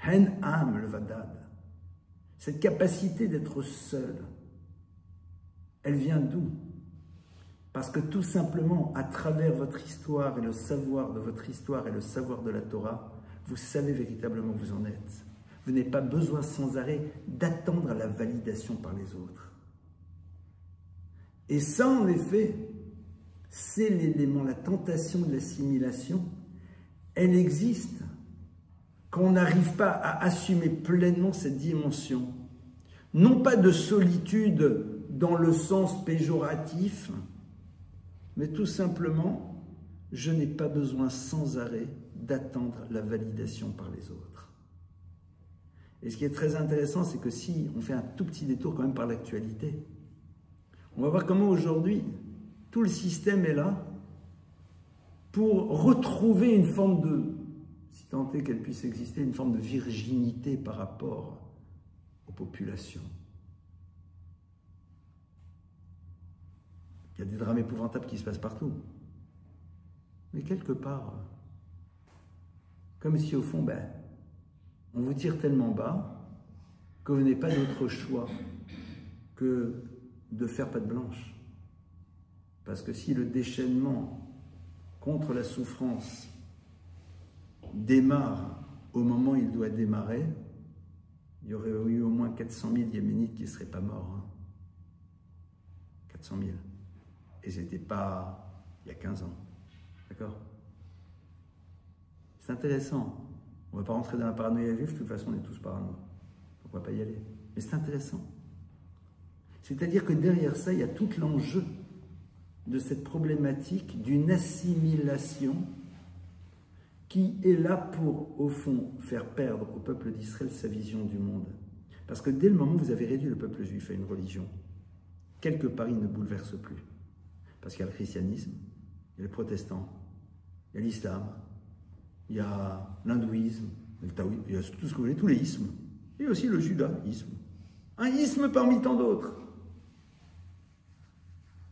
Hen Am, le Vadad. Cette capacité d'être seul, elle vient d'où? Parce que tout simplement, à travers votre histoire et le savoir de votre histoire et le savoir de la Torah, vous savez véritablement où vous en êtes. Vous n'avez pas besoin sans arrêt d'attendre la validation par les autres. Et ça, en effet, c'est l'élément, la tentation de l'assimilation. Elle existe quand on n'arrive pas à assumer pleinement cette dimension. Non pas de solitude dans le sens péjoratif, mais tout simplement, je n'ai pas besoin sans arrêt d'attendre la validation par les autres. Et ce qui est très intéressant, c'est que si on fait un tout petit détour quand même par l'actualité, on va voir comment aujourd'hui, tout le système est là pour retrouver une forme de, si tant est qu'elle puisse exister, une forme de virginité par rapport aux populations. Il y a des drames épouvantables qui se passent partout. Mais quelque part, comme si au fond, on vous tire tellement bas que vous n'avez pas d'autre choix que de faire patte blanche. Parce que si le déchaînement contre la souffrance démarre au moment où il doit démarrer, il y aurait eu au moins 400 000 Yéménites qui ne seraient pas morts. 400 000. Et ce n'était pas il y a 15 ans. D'accord? C'est intéressant. On ne va pas rentrer dans la paranoïa juive, de toute façon on est tous parano. On ne va pas y aller. Mais c'est intéressant. C'est-à-dire que derrière ça, il y a tout l'enjeu de cette problématique d'une assimilation qui est là pour, au fond, faire perdre au peuple d'Israël sa vision du monde. Parce que dès le moment où vous avez réduit le peuple juif à une religion, quelque part il ne bouleverse plus. Parce qu'il y a le christianisme, il y a les protestants, il y a l'islam, il y a l'hindouisme, il y a tout ce que vous voulez, tous les ismes. Et aussi le judaïsme. Un isme parmi tant d'autres.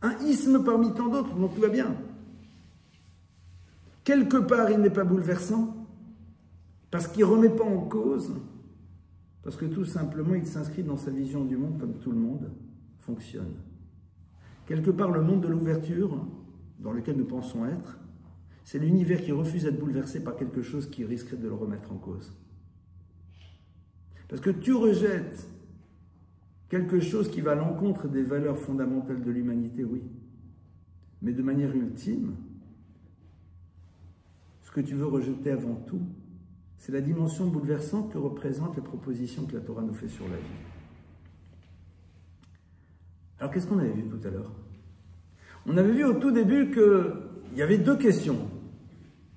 Un isme parmi tant d'autres, donc tout va bien. Quelque part, il n'est pas bouleversant, parce qu'il ne remet pas en cause, parce que tout simplement, il s'inscrit dans sa vision du monde comme tout le monde fonctionne. Quelque part, le monde de l'ouverture, dans lequel nous pensons être, c'est l'univers qui refuse d'être bouleversé par quelque chose qui risquerait de le remettre en cause. Parce que tu rejettes quelque chose qui va à l'encontre des valeurs fondamentales de l'humanité, oui. Mais de manière ultime, ce que tu veux rejeter avant tout, c'est la dimension bouleversante que représentent les propositions que la Torah nous fait sur la vie. Alors qu'est-ce qu'on avait vu tout à l'heure? On avait vu au tout début qu'il y avait deux questions.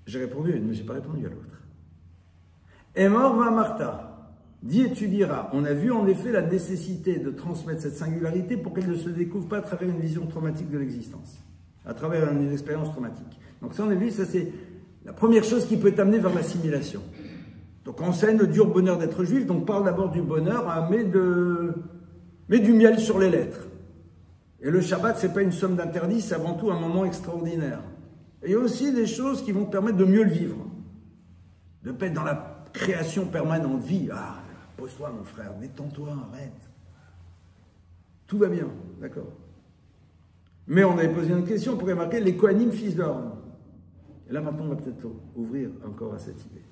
J'ai répondu à une, mais je n'ai pas répondu à l'autre. Emor va Martha. Dis et tu diras. On a vu en effet la nécessité de transmettre cette singularité pour qu'elle ne se découvre pas à travers une vision traumatique de l'existence, à travers une expérience traumatique. Donc ça, on a vu, ça c'est la première chose qui peut t'amener vers l'assimilation. Donc enseigne le dur bonheur d'être juif, donc parle d'abord du bonheur, hein, mets du miel sur les lettres. Et le Shabbat, ce n'est pas une somme d'interdits, c'est avant tout un moment extraordinaire. Et il y a aussi des choses qui vont te permettre de mieux le vivre, de ne pas être dans la création permanente, vie. Ah, pose-toi mon frère, détends-toi, arrête. Tout va bien, d'accord. Mais on avait posé une question, on pourrait marquer les Kohanim, fils d'Aaron. Et là maintenant, on va peut-être ouvrir encore à cette idée.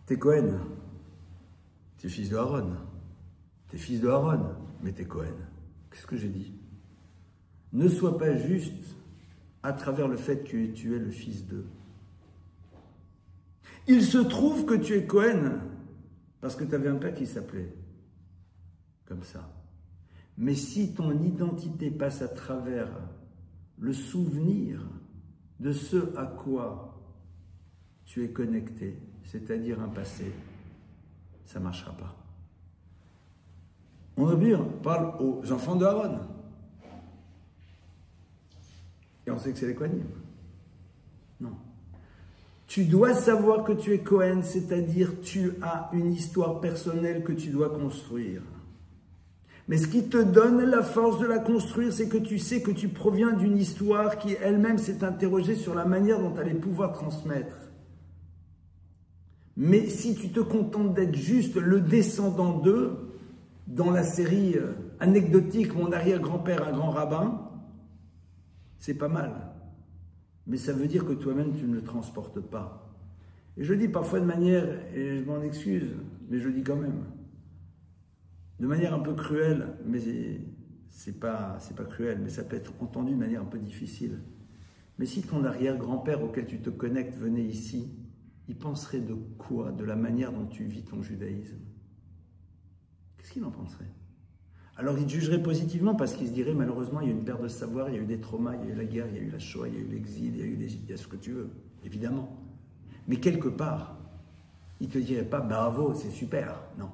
T'es Cohen, t'es fils de Aaron. T'es fils de Aaron, mais t'es Cohen. Qu'est-ce que j'ai dit? Ne sois pas juste à travers le fait que tu es le fils d'eux. Il se trouve que tu es Cohen parce que tu avais un père qui s'appelait comme ça. Mais si ton identité passe à travers le souvenir de ce à quoi tu es connecté, c'est-à-dire un passé, ça ne marchera pas. On parle aux enfants d'Aaron. Et on sait que c'est les Kohanim. Non. Tu dois savoir que tu es Cohen, c'est-à-dire tu as une histoire personnelle que tu dois construire. Mais ce qui te donne la force de la construire, c'est que tu sais que tu proviens d'une histoire qui elle-même s'est interrogée sur la manière dont elle allait pouvoir transmettre. Mais si tu te contentes d'être juste le descendant d'eux, dans la série anecdotique, mon arrière-grand-père, un grand rabbin, c'est pas mal. Mais ça veut dire que toi-même, tu ne le transportes pas. Et je dis parfois de manière, et je m'en excuse, mais je dis quand même, de manière un peu cruelle, mais c'est pas cruel, mais ça peut être entendu de manière un peu difficile. Mais si ton arrière-grand-père auquel tu te connectes venait ici, il penserait de quoi? De la manière dont tu vis ton judaïsme? Qu'est-ce qu'il en penserait? Alors il jugerait positivement parce qu'il se dirait malheureusement il y a eu une perte de savoir, il y a eu des traumas, il y a eu la guerre, il y a eu la Shoah, il y a eu l'exil, il y a ce que tu veux, évidemment. Mais quelque part, il ne te dirait pas bravo, c'est super. Non.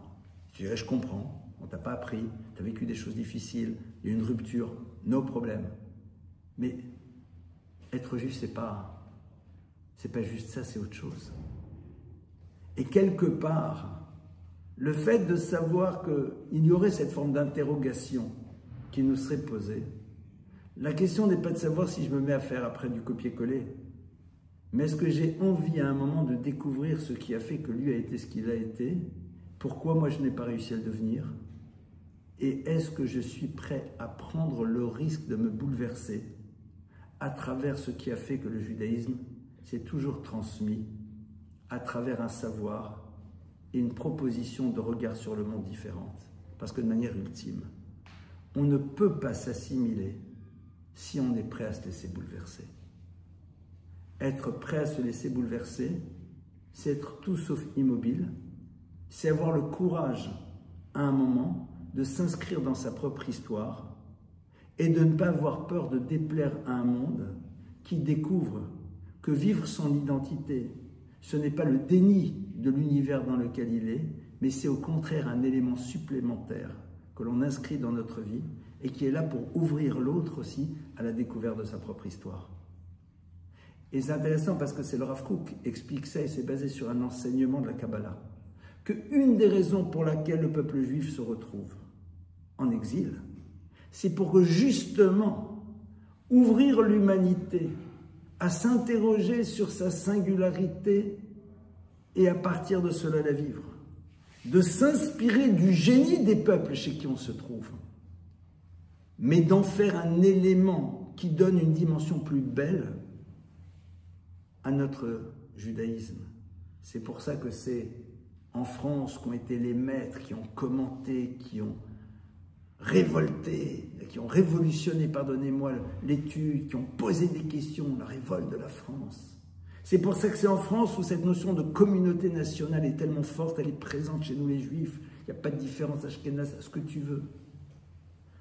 Il te dirait je comprends, on ne t'a pas appris, tu as vécu des choses difficiles, il y a eu une rupture, no problème. Mais être juif, c'est pas juste ça, c'est autre chose. Et quelque part, le fait de savoir qu'il y aurait cette forme d'interrogation qui nous serait posée, la question n'est pas de savoir si je me mets à faire après du copier-coller, mais est-ce que j'ai envie à un moment de découvrir ce qui a fait que lui a été ce qu'il a été, pourquoi moi je n'ai pas réussi à le devenir, et est-ce que je suis prêt à prendre le risque de me bouleverser à travers ce qui a fait que le judaïsme s'est toujours transmis à travers un savoir et une proposition de regard sur le monde différente. Parce que de manière ultime, on ne peut pas s'assimiler si on est prêt à se laisser bouleverser. Être prêt à se laisser bouleverser, c'est être tout sauf immobile, c'est avoir le courage, à un moment, de s'inscrire dans sa propre histoire et de ne pas avoir peur de déplaire à un monde qui découvre que vivre son identité, ce n'est pas le déni de l'univers dans lequel il est, mais c'est au contraire un élément supplémentaire que l'on inscrit dans notre vie et qui est là pour ouvrir l'autre aussi à la découverte de sa propre histoire. Et c'est intéressant parce que c'est le Rav Kook qui explique ça et c'est basé sur un enseignement de la Kabbalah, qu'une des raisons pour laquelle le peuple juif se retrouve en exil, c'est pour que justement ouvrir l'humanité à s'interroger sur sa singularité et à partir de cela la vivre, de s'inspirer du génie des peuples chez qui on se trouve, mais d'en faire un élément qui donne une dimension plus belle à notre judaïsme. C'est pour ça que c'est en France qu'ont été les maîtres qui ont commenté, qui ont révolté, qui ont révolutionné, pardonnez-moi, l'étude, qui ont posé des questions, la révolte de la France. C'est pour ça que c'est en France où cette notion de communauté nationale est tellement forte, elle est présente chez nous les Juifs. Il n'y a pas de différence ashkénaze, à ce que tu veux.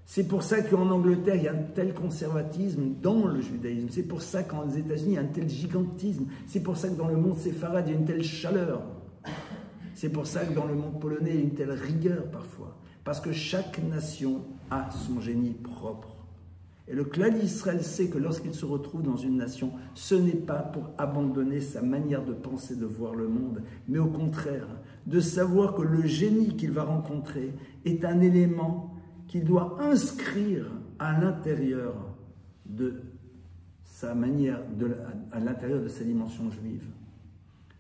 C'est pour ça qu'en Angleterre, il y a un tel conservatisme dans le judaïsme. C'est pour ça qu'aux États-Unis, il y a un tel gigantisme. C'est pour ça que dans le monde séfarade, il y a une telle chaleur. C'est pour ça que dans le monde polonais, il y a une telle rigueur parfois. Parce que chaque nation a son génie propre. Et le clan d'Israël sait que lorsqu'il se retrouve dans une nation, ce n'est pas pour abandonner sa manière de penser, de voir le monde, mais au contraire, de savoir que le génie qu'il va rencontrer est un élément qu'il doit inscrire à l'intérieur de sa manière, à l'intérieur de sa dimension juive.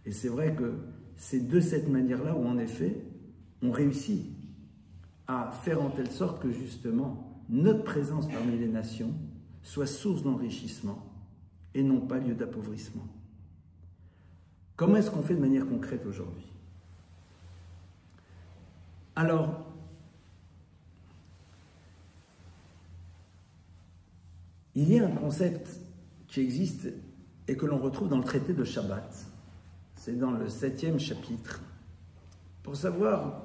Et c'est vrai que c'est de cette manière-là où, en effet, on réussit à faire en telle sorte que, justement, notre présence parmi les nations soit source d'enrichissement et non pas lieu d'appauvrissement. Comment est-ce qu'on fait de manière concrète aujourd'hui? Alors, il y a un concept qui existe et que l'on retrouve dans le traité de Shabbat. C'est dans le 7e chapitre. Pour savoir,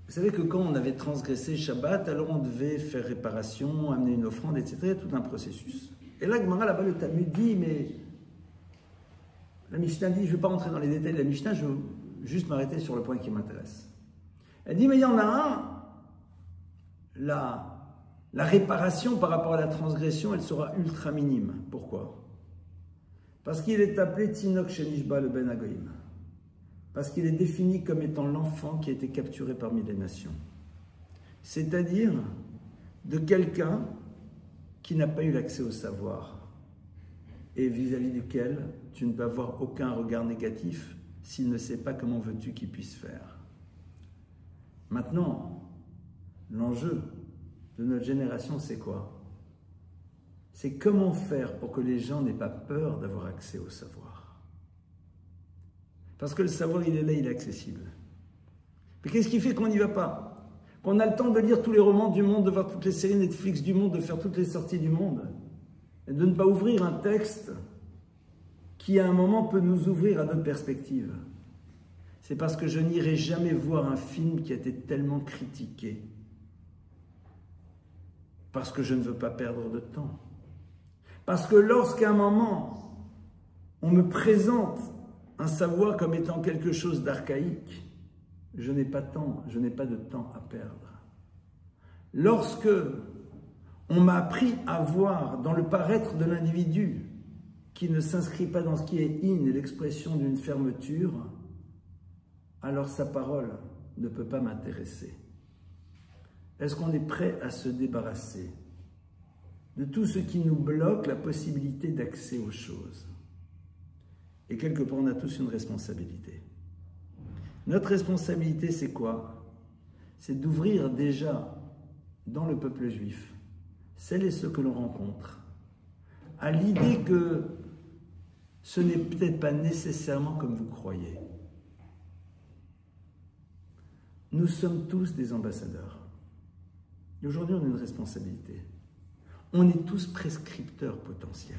vous savez que quand on avait transgressé Shabbat, alors on devait faire réparation, amener une offrande, etc. Tout un processus. Et là, Gemara, là-bas, le Talmud dit, mais la Mishnah dit, je ne vais pas rentrer dans les détails de la Mishnah, je veux juste m'arrêter sur le point qui m'intéresse. Elle dit, mais il y en a un, la réparation par rapport à la transgression, elle sera ultra minime. Pourquoi? Parce qu'il est appelé Tinok Shenishba le Ben Agoïm. Parce qu'il est défini comme étant l'enfant qui a été capturé parmi les nations. C'est-à-dire de quelqu'un qui n'a pas eu l'accès au savoir et vis-à-vis duquel tu ne peux avoir aucun regard négatif s'il ne sait pas comment veux-tu qu'il puisse faire. Maintenant, l'enjeu de notre génération, c'est quoi? C'est comment faire pour que les gens n'aient pas peur d'avoir accès au savoir. Parce que le savoir, il est là, il est accessible. Mais qu'est-ce qui fait qu'on n'y va pas? Qu'on a le temps de lire tous les romans du monde, de voir toutes les séries Netflix du monde, de faire toutes les sorties du monde, et de ne pas ouvrir un texte qui, à un moment, peut nous ouvrir à d'autres perspectives. C'est parce que je n'irai jamais voir un film qui a été tellement critiqué. Parce que je ne veux pas perdre de temps. Parce que lorsqu'à un moment, on me présente un savoir comme étant quelque chose d'archaïque, je n'ai pas de temps à perdre. Lorsque on m'a appris à voir dans le paraître de l'individu qui ne s'inscrit pas dans ce qui est in, l'expression d'une fermeture, alors sa parole ne peut pas m'intéresser. Est-ce qu'on est prêt à se débarrasser de tout ce qui nous bloque la possibilité d'accès aux choses? Et quelque part, on a tous une responsabilité. Notre responsabilité, c'est quoi? C'est d'ouvrir déjà dans le peuple juif, celles et ceux que l'on rencontre, à l'idée que ce n'est peut-être pas nécessairement comme vous croyez. Nous sommes tous des ambassadeurs. Et aujourd'hui, on a une responsabilité. On est tous prescripteurs potentiels.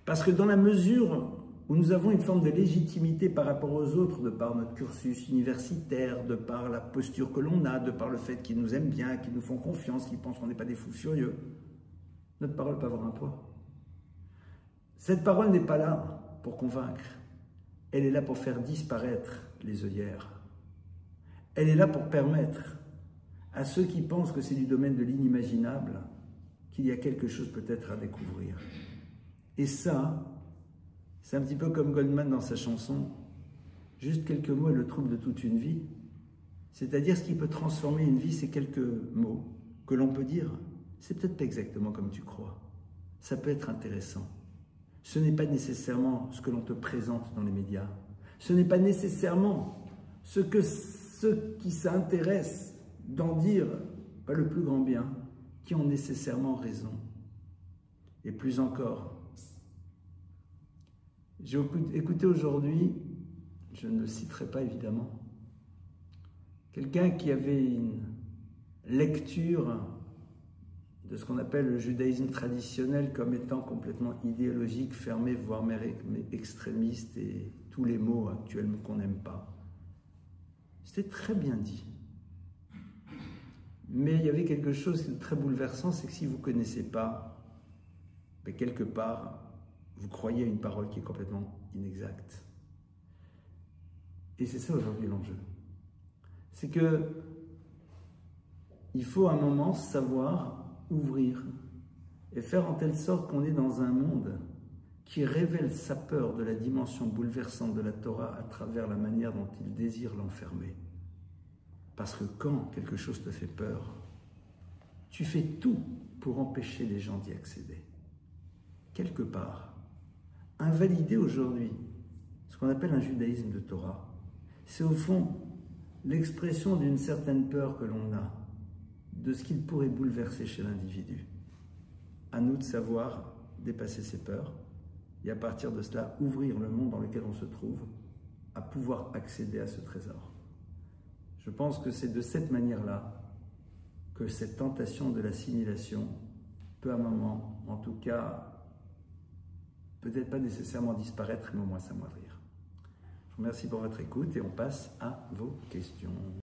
Parce que dans la mesure où nous avons une forme de légitimité par rapport aux autres, de par notre cursus universitaire, de par la posture que l'on a, de par le fait qu'ils nous aiment bien, qu'ils nous font confiance, qu'ils pensent qu'on n'est pas des fous furieux, notre parole peut avoir un poids. Cette parole n'est pas là pour convaincre, elle est là pour faire disparaître les œillères. Elle est là pour permettre à ceux qui pensent que c'est du domaine de l'inimaginable qu'il y a quelque chose peut-être à découvrir. Et ça, c'est un petit peu comme Goldman dans sa chanson « Juste quelques mots est le trouble de toute une vie ». C'est-à-dire ce qui peut transformer une vie, c'est quelques mots que l'on peut dire. C'est peut-être pas exactement comme tu crois. Ça peut être intéressant. Ce n'est pas nécessairement ce que l'on te présente dans les médias. Ce n'est pas nécessairement ce que ceux qui s'intéressent d'en dire pas le plus grand bien, qui ont nécessairement raison. Et plus encore, j'ai écouté aujourd'hui, je ne le citerai pas évidemment, quelqu'un qui avait une lecture de ce qu'on appelle le judaïsme traditionnel comme étant complètement idéologique, fermé, voire même extrémiste, et tous les mots actuellement qu'on n'aime pas. C'était très bien dit. Mais il y avait quelque chose de très bouleversant, c'est que si vous ne connaissez pas, ben quelque part, vous croyez à une parole qui est complètement inexacte. Et c'est ça aujourd'hui l'enjeu. C'est que il faut à un moment savoir ouvrir et faire en telle sorte qu'on est dans un monde qui révèle sa peur de la dimension bouleversante de la Torah à travers la manière dont il désire l'enfermer. Parce que quand quelque chose te fait peur, tu fais tout pour empêcher les gens d'y accéder. Quelque part, invalider aujourd'hui ce qu'on appelle un judaïsme de Torah, c'est au fond l'expression d'une certaine peur que l'on a de ce qu'il pourrait bouleverser chez l'individu. À nous de savoir dépasser ces peurs et à partir de cela ouvrir le monde dans lequel on se trouve à pouvoir accéder à ce trésor. Je pense que c'est de cette manière-là que cette tentation de l'assimilation peut à un moment, en tout cas, peut-être pas nécessairement disparaître, mais au moins s'amoindrir. Je vous remercie pour votre écoute et on passe à vos questions.